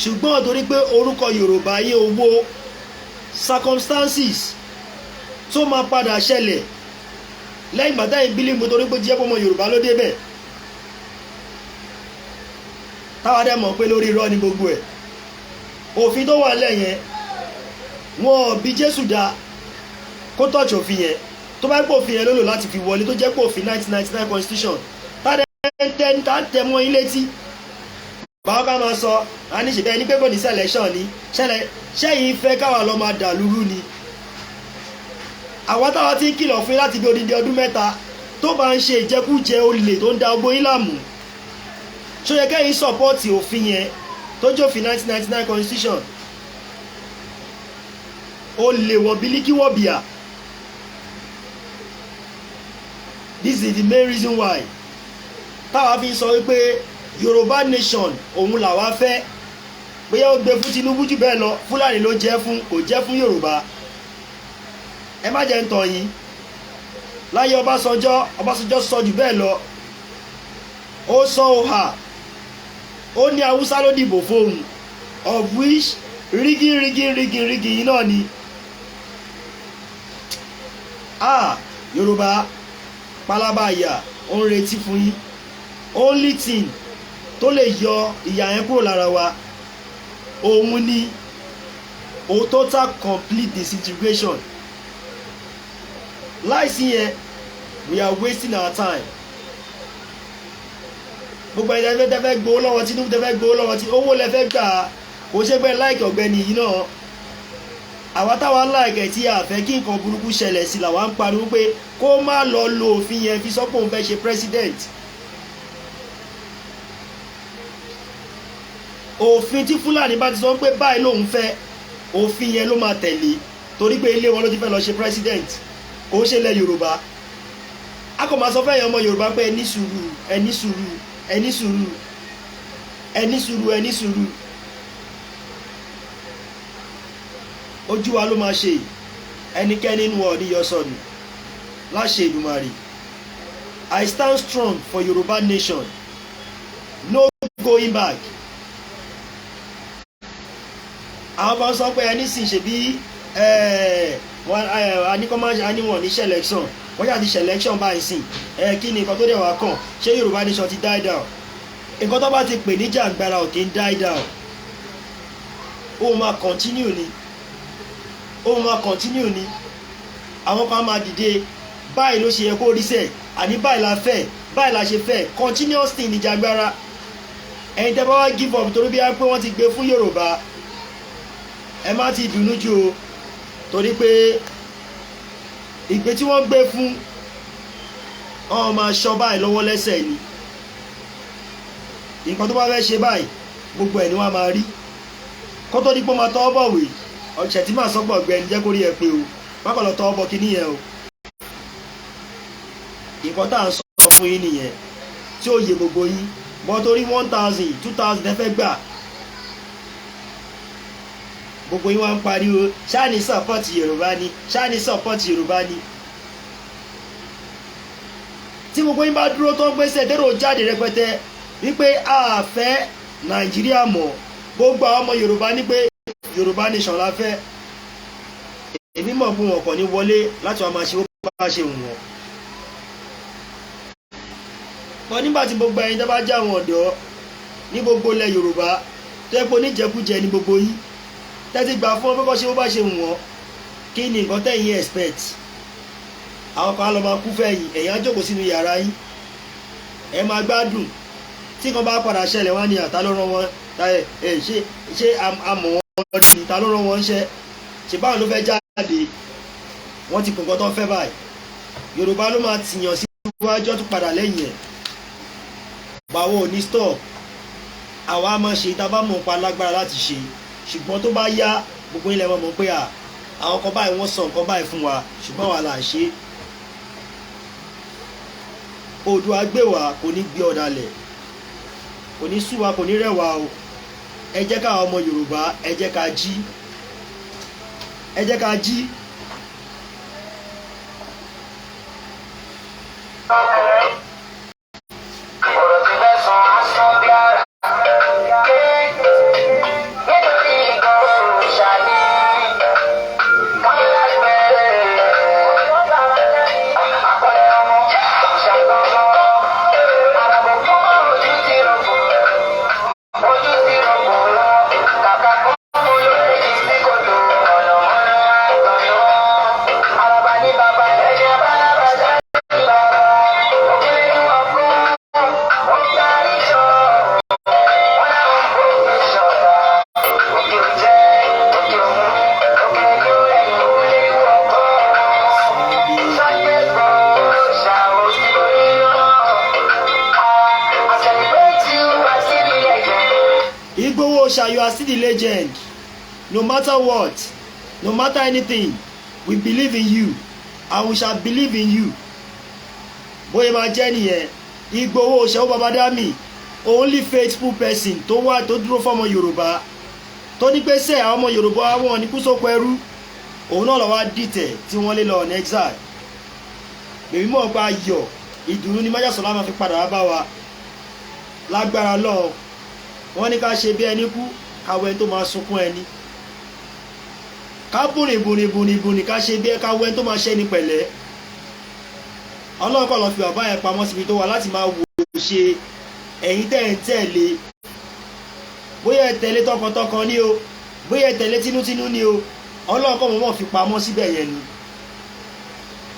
Speaker 1: ṣùgbọ́n torí pé orúkọ Yorùbá yé owó circumstances tó máa padà ṣẹlẹ̀ lẹ́yìn bàtà ìbílíǹgbò torí pé jẹ́ ọmọ Yorùbá ló débẹ̀ táwa dẹ̀ mọ̀ pé lórí irọ́ ni gbogbo ẹ̀ òfin tó wà lẹ́yìn wọn bí Jésù dá kó tọ́jú òfin yẹn tó bá pò òfin yẹn lólò láti fi wọlé tó jẹ́ pé òfin 1999 constitution tá tẹ̀ mọ́ ilé tí báwọn ká máa sọ a ní ṣèbẹ́ ní pé kò ní selection ni ṣẹ́yìn fẹ́ káwa lọ máa dà lúrú ni àwọn táwa ti ń kìlọ̀ fún láti bí odindi ọdún mẹ́ta tó bá ń ṣe ìjẹkújẹ olè tó ń da ogbó yín láàmú ṣó yẹ kẹ́yìn sọ́pọ́ọ̀tì òfin yẹn tó jófin 1999 constitution olè wọ̀ bílíkì wọ̀ bíà this is the main reason why táwa fi ń sọ wípé Yorùbá nation òun làwa fẹ́ bóyá ó gbé fún Tinubu jù bẹ́ẹ̀ lọ Fúlàní ló jẹ́ fún kò jẹ́ fún Yorùbá ẹ má jẹ́ ń tàn yín láyé Ọbásanjọ́ sọ jù bẹ́ẹ̀ lọ ó sọ òhà ó ní Haúsá ló dìbò fóun of which rígì yìí náà ni Yorùbá pálábá ìyà ó ń retí fún yín only thing tó lè yọ ìyà yẹn kúrò lára wa òun ni o total complete disintegration láìsí yẹn we are wasting our time gbogbo ẹ̀dá tẹ́fẹ́ gbowó lọ́wọ́ Tinubu tẹ́fẹ́ gbowó lọ́wọ́ tí owó lẹ́fẹ́ gbà kò ṣe pé láìkì ọ̀gbẹ́ni yìí náà àwa táwa láìkì tí a fẹ́ kí nǹkan burúkú ṣẹlẹ̀ sí làwa ń pariwo pé kó má lọ lo òfin yẹn fi sọ pé òun fẹ́ ṣe president òfin tí Fúlàní bá ti sọ pé báyìí lòun fẹ́ òfin yẹn ló máa tẹ̀lé torí pé ilé wọn ló ti fẹ́ lọ ṣe president kò ń ṣe ilẹ̀ Yorùbá a kò máa sọ fẹ́yàn ọmọ Yorùbá pé ẹni sùúrù ẹni sùúrù ẹni sùúrù ẹni sùúrù ẹni sùúrù ojú wa ló máa ṣe ẹnikẹ́ni nínú ọ̀ ní yọsọ̀nù láṣẹ Èdùmàrè I stand strong for Yorùbá nation no going back. àwọn kan sọ pé ẹni sì ṣe bí aníwọ̀n ní selection wọ́n yà ti selection báyìí sìn kí ni nǹkan tó dẹ̀ wá kàn ṣé Yorùbá nation ti die down nǹkan tó bá ti pè ní jàǹgbara ò kì í die down ó máa continue ni àwọn kan máa dìde báyìí ló ṣe yẹ kó rí sẹ̀ àní báyìí la fẹ́ báyìí la ṣe fẹ́ continuous thing ní jàǹgbara ẹ̀yin tẹ́ bá wá give up torí bí wọ́n pé wọ́n ti gbé fún Yorùbá ẹ má ti dùnnú jù o torí pé ìgbé tí wọ́n gbé fún wọn máa ṣọ́ báyìí lọ́wọ́ lẹ́sẹ̀ ni nǹkan tó bá fẹ́ ṣe báyìí gbogbo ẹ̀ ni wọ́n máa rí kó tó di pé máa tọ́ bọ̀wé ọ̀sẹ̀ tí màá sọ́gbọ̀ ọ̀gbẹ́ni jẹ́ kó rí ẹ pé o má kàn lọ tọ́ bọ̀ kíní yẹn o nǹkan tá à ń sọ fún yín nìyẹn tí ó yẹ gbogbo yín bọ́ torí 1000 2000 ẹ fẹ́ gbà gbogbo yín wá ń pariwo ṣáàní support Yorùbá ni ṣáàní support Yorùbá ni tí gbogbo yín bá dúró tó ń gbèsè dérò jáde rẹpẹtẹ wípé a fẹ́ Nàìjíríà mọ́ gbogbo àwọn ọmọ Yorùbá ní pé Yorùbá nation la fẹ́ èmi mọ̀ pé wọn kàn ní wọlé láti wá máa ṣe ó bá ṣe wù wọ́n wọn nígbà tí gbogbo ẹ̀yin tó bá jẹ́ àwọn ọ̀dọ́ ní gbogbo ilẹ̀ Yorùbá tó yẹ pé oníjẹkújẹ ní gbogbo yín tẹ́tí gbà fún ọ pé kọ́ ṣe ó bá ṣe wù wọ́n kí ni nǹkan tẹ̀yin expect àwọn kan á lọ máa kú fẹ̀yìn ẹ̀yin á jókòó sínú yàrá yín ẹ máa gbádùn tí kan bá padà ṣẹlẹ̀ wá ní àtà ló rán wọn ṣé àmọ̀ wọn ní ta ló rán wọn ṣẹ́ ṣe báwọn ló fẹ́ jáde wọ́n ti pè nǹkan tó fẹ́ báyìí Yorùbá ló máa tìyàn sí iwájú tó padà lẹ́yìn ẹ̀ báwo ò ní stop àwa máa ṣe tá a bá mọ̀ pa lágbára láti ṣe ṣùgbọ́n tó bá yá gbogbo ilẹ̀ mọ̀ pé àwọn kan báyìí wọ́n sọ nǹkan báyìí fún wa ṣùgbọ́n wà là ń ṣe Oòduà gbé wa kò ní gbé ọ̀dàlẹ̀ kò ní sú wa kò ní rẹ̀wà o ẹ jẹ́ ká ọmọ Yorùbá ẹ jẹ́ ká jí ẹ jẹ́ ká jí. You are still the legend. No matter what, no matter anything, we believe in you and we shall believe in you. Bóyá máa jẹ́ nìyẹn, Igboho Ṣeun Babadami, only faithful person tó wà tó dúró fọ́mọ Yorùbá tó ní pé sẹ́ àwọn ọmọ Yorùbá wọn ní kú sóko ẹrú òun náà lọ wá dìtẹ̀ tí wọ́n lé lọ on exile. Bèbí mọ̀ pé ayọ̀ ìdùnnú ni májàsọ́lá máa fi padà wá bá wa lágbára lọ́wọ́. Wọ́n ní ká ṣe bí ẹni kú káwẹ́ tó máa sunkún ẹni ká bùnìbùnì ká ṣe bí káwẹ́ tó máa ṣe ní pẹ̀lẹ́ ọlọ́kọ̀ lọ fi bàbá yẹn pamọ́ síbi tó wà láti máa wò ó ṣe ẹ̀yin tẹ́ ń tẹ̀lé bóyá ẹ tẹ̀lé tọkàntọkàn ni o bóyá ẹ tẹ̀lé tinútinú ni o ọlọ́kọ̀ mọ̀mọ́ fi pamọ́ síbẹ̀ yẹn ni.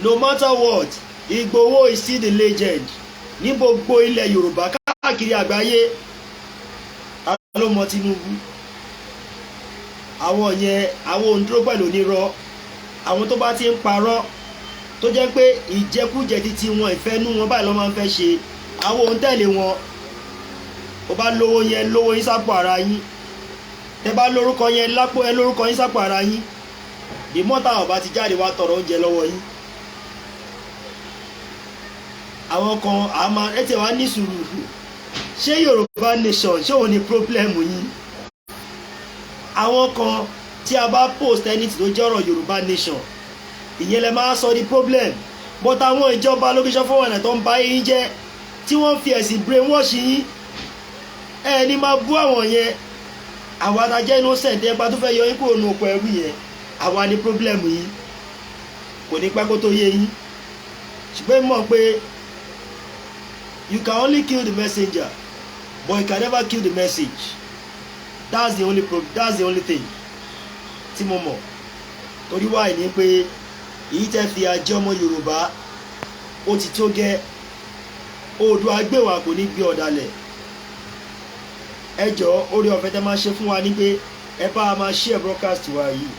Speaker 1: No matter what, Igboho is still the legend ní gbogbo ilẹ̀ Yorùbá káàkiri àgbáyé. Ló mọ Tinubu àwọn yẹn àwọn òǹdúró pẹ̀lú onírọ́ àwọn tó bá ti ń parọ́ tó jẹ́ pé ìjẹkújẹ títí wọn ìfẹ́nú wọn báyìí ló máa ń fẹ́ ṣe àwọn òǹtẹ̀lé wọn ó bá lówó yẹn lówó yín sápò ara yín tẹ bá lórúkọ yẹn lápò ẹ lórúkọ yín sápò ara yín the mọ́tà ọba ti jáde wá tọrọ oúnjẹ lọ́wọ́ yín àwọn kan àmà ẹ tẹ wá ní sùúrù ṣé Yorùbá nation ṣé òun ni problem yín àwọn kan tí a bá post anything tó jẹ́ ọ̀rọ̀ Yorùbá nation ìyẹn lẹ máa sọ di problem but àwọn ìjọba location fọwọ́nà tó ń bá yín jẹ́ tí wọ́n fi ẹ̀sìn brainwash yín ẹ ní máa bú àwọn yẹn àwa adájẹ́ innocent ẹgbà tó fẹ́ yọ yín kúrò ní oko ẹrú yẹn àwa ní problem yín kò ní pẹ́ kó tó yé yín ṣùgbọ́n mọ̀ pé you can only kill the messenger but you can never kill the message. That's the only thing tí mo mọ̀ torí wáyé ni pé èyí tẹ́ fi ajé ọmọ Yorùbá ó ti tó gẹ́ Oòduà gbé wa kò ní gbé ọ̀dàlẹ̀ ẹ jọ̀ọ́ orí ọ̀fẹ́ tẹ́ máa ṣe fún wa ní pé ẹ bá a máa share broadcast wa yìí.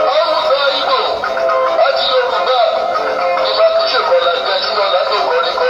Speaker 4: Haúsá, Ìgbò àti Yorùbá ìmọ̀ àti ṣèkọ̀lá jẹ́ sínú ọ̀làdó kọrin kan.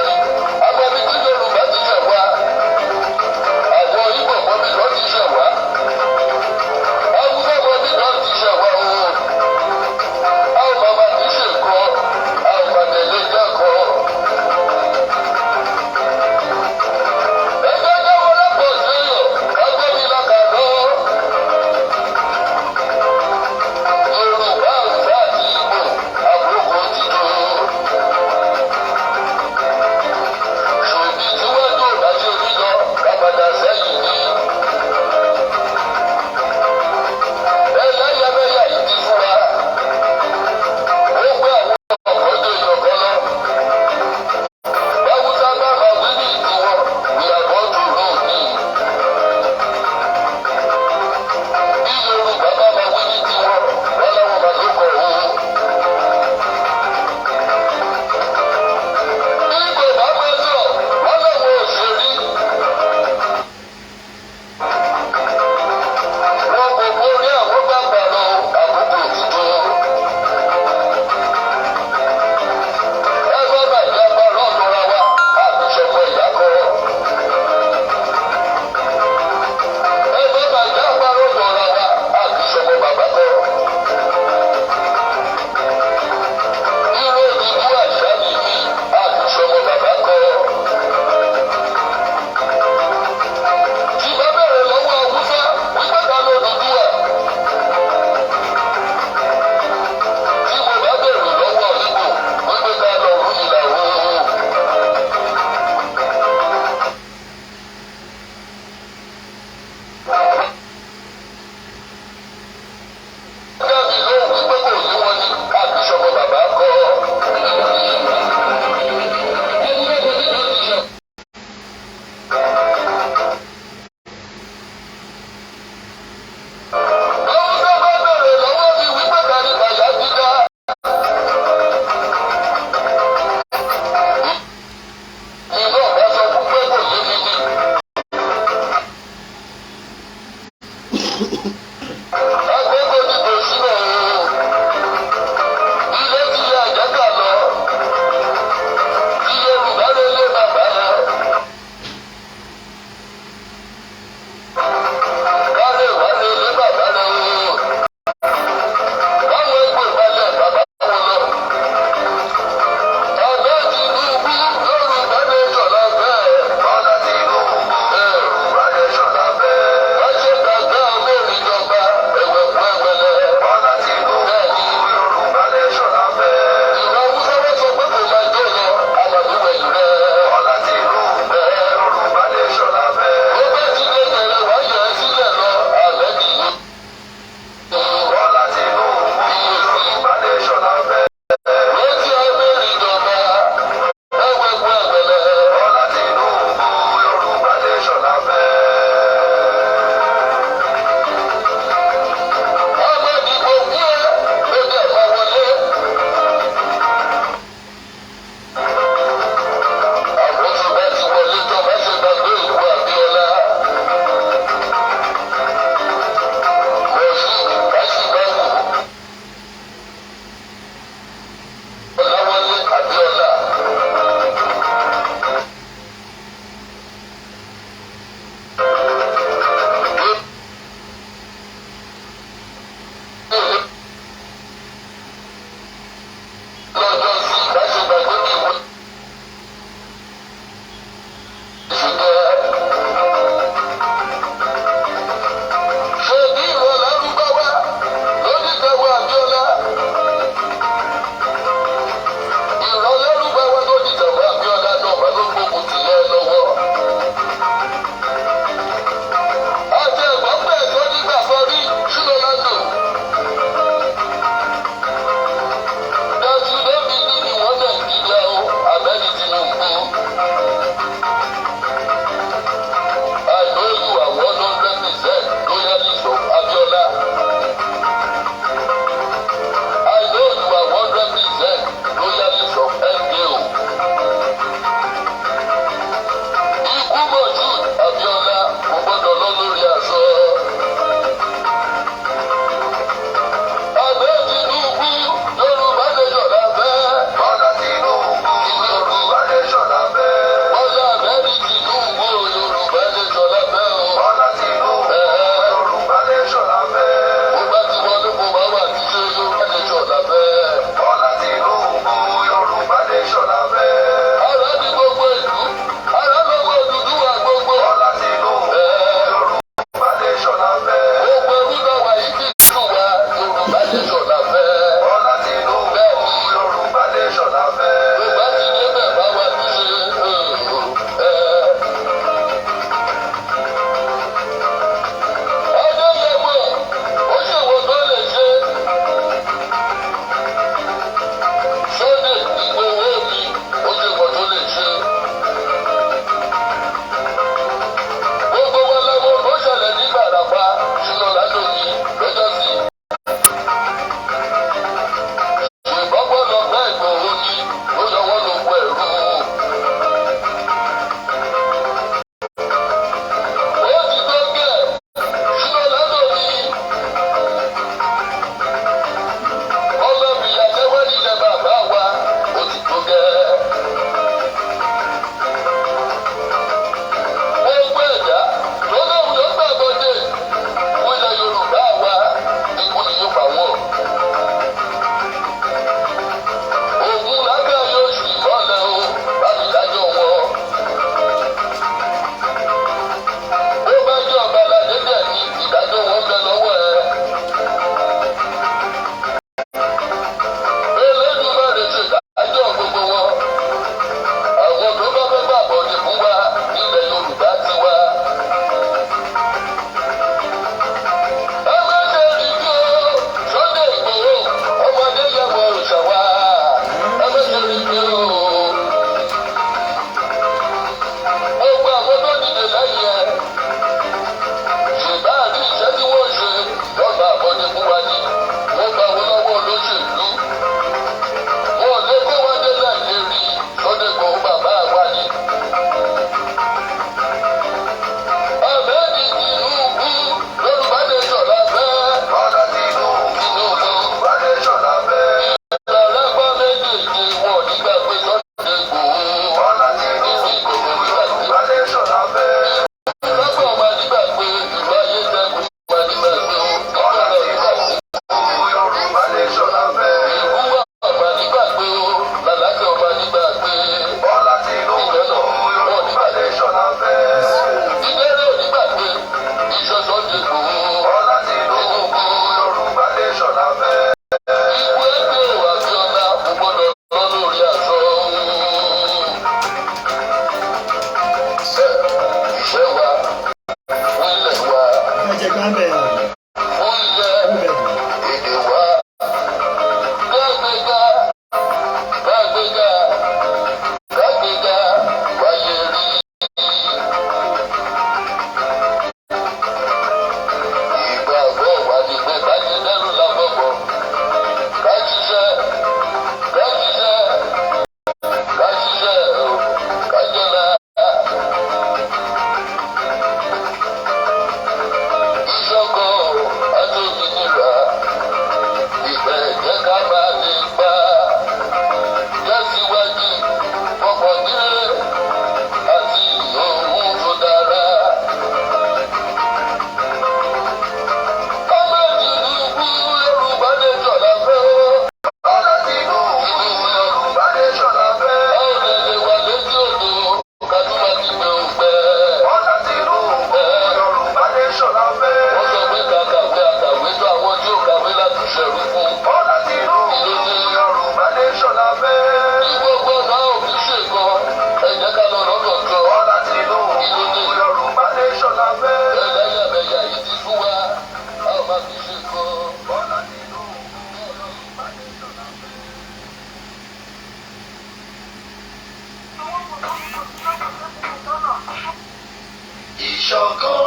Speaker 4: Ìṣọ̀kan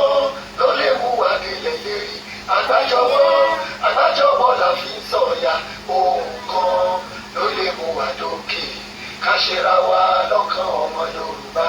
Speaker 4: ló lè mú wa délẹ̀ lérí. Àgbájọwọ́ la fi ń sọ̀yà. Ohun kan ló lè mú wa dókè. Ká ṣera wa lọ́kàn ọmọ Yorùbá.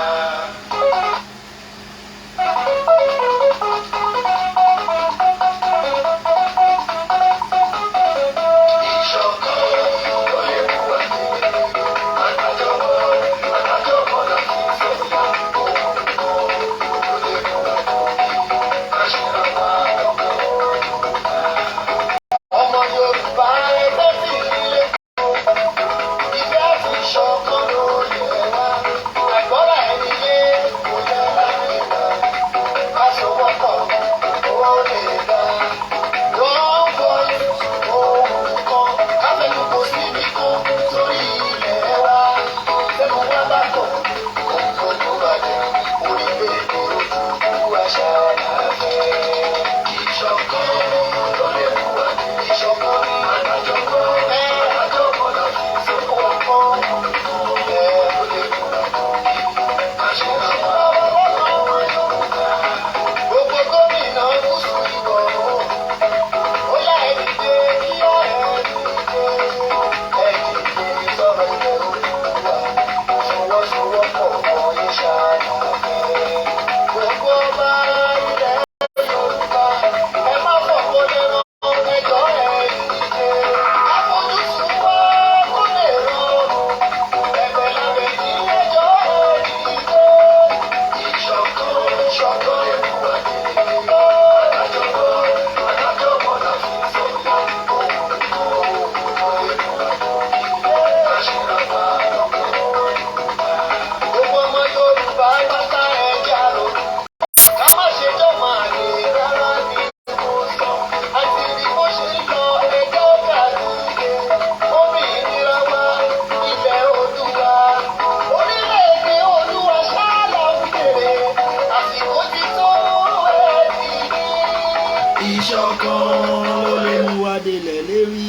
Speaker 1: Ìṣọ̀kan ló lè mú wa délẹ̀ lérí.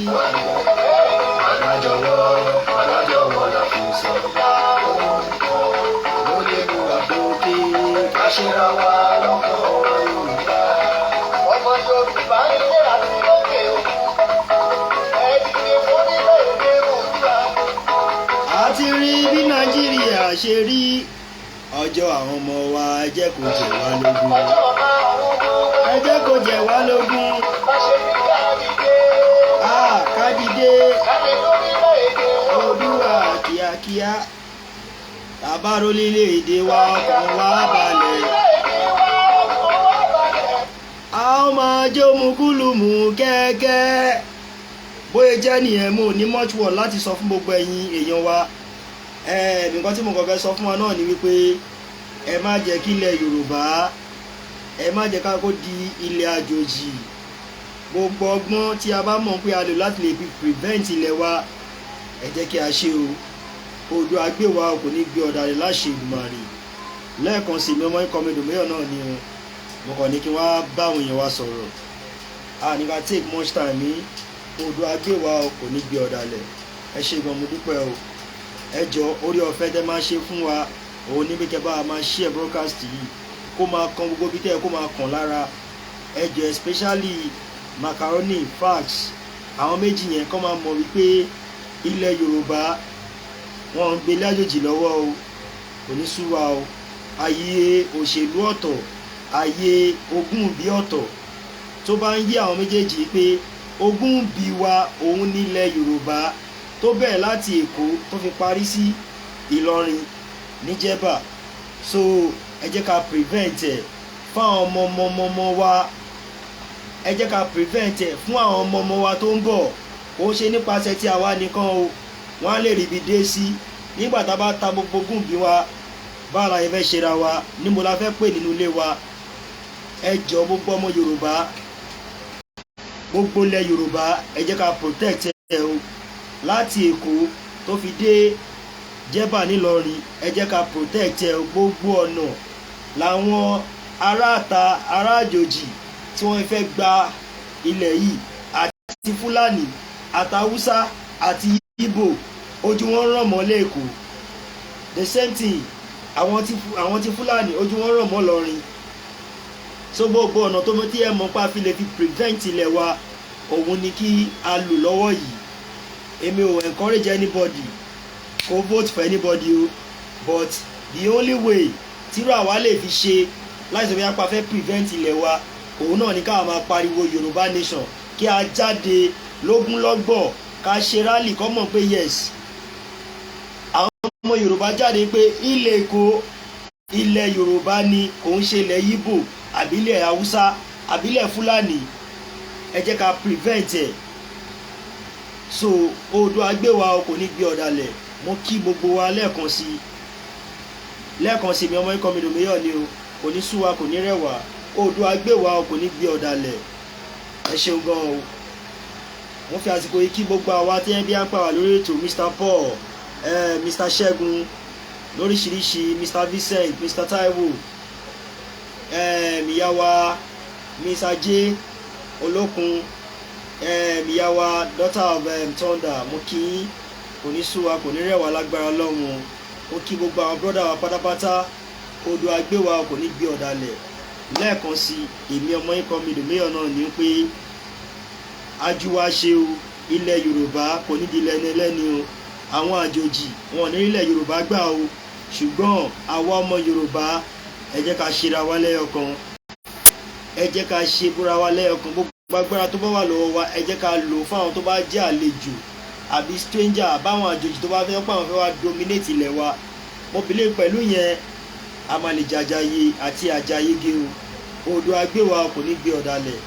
Speaker 4: Àgbájọwọ́ la fi ń sọ̀yà. Ohun kan ló lè mú wa dókè. Ká ṣera wa lọ́kàn ọmọ Yorùbá. Ọmọ Yorùbá ilé àti lókè òkun. Ẹ dìde fórílẹ̀-èdè Oòduà.
Speaker 1: A ti rí bí Nàìjíríà ṣe rí. Ọjọ́ àwọn ọmọ wa ẹ jẹ́ kó jẹ wá lógún. Ẹ jẹ́ kó jẹ wá lógún. Ká dìde. Oòduà kíákíá. Bàbá orílẹ̀-èdè wa ọkàn wa balẹ̀. A ó máa jó mukúlùmù kẹ́kẹ́. Bóyá jẹ́ nìyẹn mo ní much word láti sọ fún gbogbo ẹ̀yin èèyàn wa. Nǹkan tí mo kàn fẹ́ sọ fún wa náà ni wípé ẹ má jẹ́ kí ilẹ̀ Yorùbá ẹ má jẹ́ ká kó di ilẹ̀ àjòjì. Gbogbo ọgbọ́n tí a bá mọ̀ pé a lò láti lè fi prevent ilẹ̀ wa ẹ jẹ́ kí a ṣe o. Oòduà gbé wa kò ní gbé ọ̀dàlẹ̀ láṣẹ Èdùmàrè. Lẹ́ẹ̀kan sí mi ọmọ ikọ̀ mi dòmíyàn náà ni o. Mo kàn ní kí wọ́n á bá àwọn èèyàn wa sọ̀rọ̀. Ní ká take much time ní Oòduà gbé wa kò ní gbé ọ̀dàlẹ̀. Ẹ ṣé gan, mo dúpẹ́ o. Ẹ jọ orí ọ̀fẹ́ tẹ́ máa ṣe fún wa òun níbi kẹ́ bá máa share broadcast yìí kó máa kan gbogbo bí tẹ́ kó máa kàn lára. Ẹ jọ especially macaroni fax àwọn méjì yẹn kọ́ máa mọ̀ wípé ilẹ̀ Yorùbá wọn ń gbé lájòjì lọ́wọ́ o, kò ní sú wa o. Ayé òṣèlú ọ̀tọ̀, ayé ogún bí ọ̀tọ̀. Tó bá ń yé àwọn méjèèjì pé ogún bí wa òun nílẹ̀ Yorùbá tó bẹ̀rẹ̀ láti Èkó tó fi parí sí Ìlọrin níjẹ̀bà. So ẹ jẹ́ ká prevent ẹ̀ fún àwọn ọmọ wa. Ẹ jẹ́ ká prevent ẹ̀ fún àwọn ọmọ wa tó ń bọ̀. Ó ṣe nípasẹ̀ tí àwa nìkan o, wọ́n á lè rí ibi dé sí. Nígbà tá a bá ta gbogbo gùnbí wa báwo la fẹ́ ṣera wa, níbo la fẹ́ pè nínú ilé wa. Ẹ jọ gbogbo ọmọ Yorùbá, gbogbo ilẹ̀ Yorùbá ẹ jẹ́ ká protect ẹ̀ o. Láti Èkó tó fi dé Jẹ̀bà nílọrin ẹ jẹ́ ká protect ẹ̀ gbogbo ọ̀nà. Làwọn aráàta ará àjòjì tí wọ́n fẹ́ gba ilẹ̀ yìí àti Fúlàní àtàwùsá àti Ìgbò ojú wọn ràn mọ́ lẹ́kọ̀ọ́. The same thing àwọn tí Fúlàní ojú wọn rọ̀ mọ́ lọ́rin so gbogbo ọ̀nà tó mọ tí ẹ mọ̀ pa fi lè fi prevent ilẹ̀ wa òun ni kí a lò lọ́wọ́ yìí èmi ò encourage anybody kó vote for anybody o but the only way tírú àwa lè fi ṣe láti sọ pé apá fẹ́ prevent ilẹ̀ wa òun náà ni ká máa pariwo Yorùbá nation kí a jáde lógúnlọ́gbọ̀ ká ṣe rally kọ́ mọ̀ pé yes àwọn ọmọ Yorùbá jáde pé ilẹ̀ Èkó ilẹ̀ Yorùbá ni kò ń ṣe ilẹ̀ Yíbò àbílẹ̀ Haúsá àbílẹ̀ Fúlàní ẹ jẹ́ ká prevent ẹ̀ so Oòduà gbé wa kò ní gbé ọ̀dàlẹ̀ mo kí gbogbo wa lẹ́ẹ̀kan sí mi ọmọ ikọ̀ mi dòmíyàn ni o kò ní sú wa kò ní rẹ̀ wá Oòduà gbé wa kò ní gbé ọ̀dàlẹ̀ ẹ ṣeun gan o wọ́n fi àsìkò yìí kí gbogbo àwa tí ẹ bí à ń pa wà lórí ètò Mr. Paul Mr. Ṣẹ́gun lóríṣiríṣi Mr. Vincent Mr. Taiwo ìyá wa Miss Ajé Olókun ìyá wa daughter of Thunder mo kí kò ní sú wa kò ní rẹ̀ wá lágbára Ọlọ́run mo kí gbogbo àwọn brọ́dà wa pátápátá Oòduà gbé wa kò ní gbé ọ̀dàlẹ̀ lẹ́ẹ̀kan sí èmi ọmọ ikọ̀ mi dòmíyàn náà ní pé ajúwa ṣe o ilẹ̀ Yorùbá kò ní di lẹ́ni ẹlẹ́ni o àwọn àjòjì wọn ní ilẹ̀ Yorùbá gbà o ṣùgbọ́n àwa ọmọ Yorùbá ẹ jẹ́ ká ṣera wa lẹ́yọ̀kan ẹ jẹ́ ká ṣe búra wa lẹ́yọ̀kan gbogbo agbára tó bá wà lọ́wọ́ wa ẹ jẹ́ ká lò fún àwọn tó bá jẹ́ àlejò àbí stranger àbáwọn àjòjì tó bá fẹ́ pàwọn fẹ́ wá dominate ilẹ̀ wa mo believe pẹ̀lú yẹn a máa lè jàjàyè àti àjàyege o Oòduà gbé wa kò ní gbé ọ̀dàlẹ̀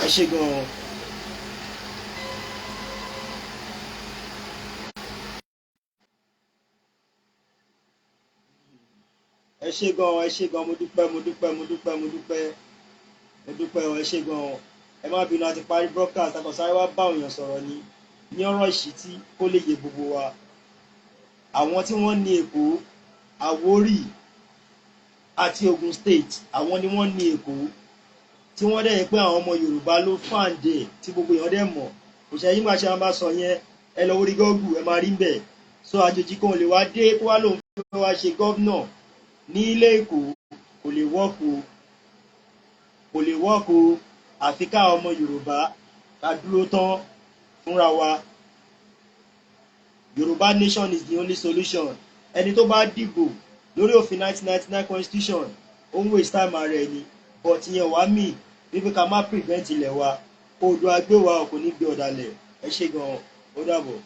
Speaker 1: ẹ ṣé gan-an. ẹ ṣé gan mo dúpẹ́ ẹ ṣé gan ẹ má bínú àti parí broadcast àkọsáré wá bá èèyàn sọ̀rọ̀ ní ọ̀rọ̀ ìṣítí kó lè yé gbogbo wa àwọn tí wọ́n ní Èkó Àwórì àti Ògùn state àwọn ni wọ́n ní Èkó tí wọ́n dẹ̀ yẹ pé àwọn ọmọ Yorùbá ló fàǹdẹ̀ tí gbogbo èèyàn dẹ̀ mọ̀ kò ṣe yín máa ṣe bá sọ yẹn ẹ lọ orí gọ́ọ̀gù ẹ máa rí ń bẹ̀ so àjòjì kan ò lè wá dé kó wá lòun fẹ́ wá ṣe gọ́vnọ̀ ní ilé Èkó kò lè wọ́ọ̀kù àfi ká ọmọ Yorùbá ká dúró tán fúnra wa Yorùbá nation is the only solution ẹni tó bá dìbò lórí òfin 1999 constitution ó ń waste time ara ẹni but ìyẹn wá mí wípé ká má prevent ilẹ̀ wa Oòduà gbé wa kò ní gbé ọ̀dàlẹ̀ ẹ ṣé gan-an ó dàbọ̀.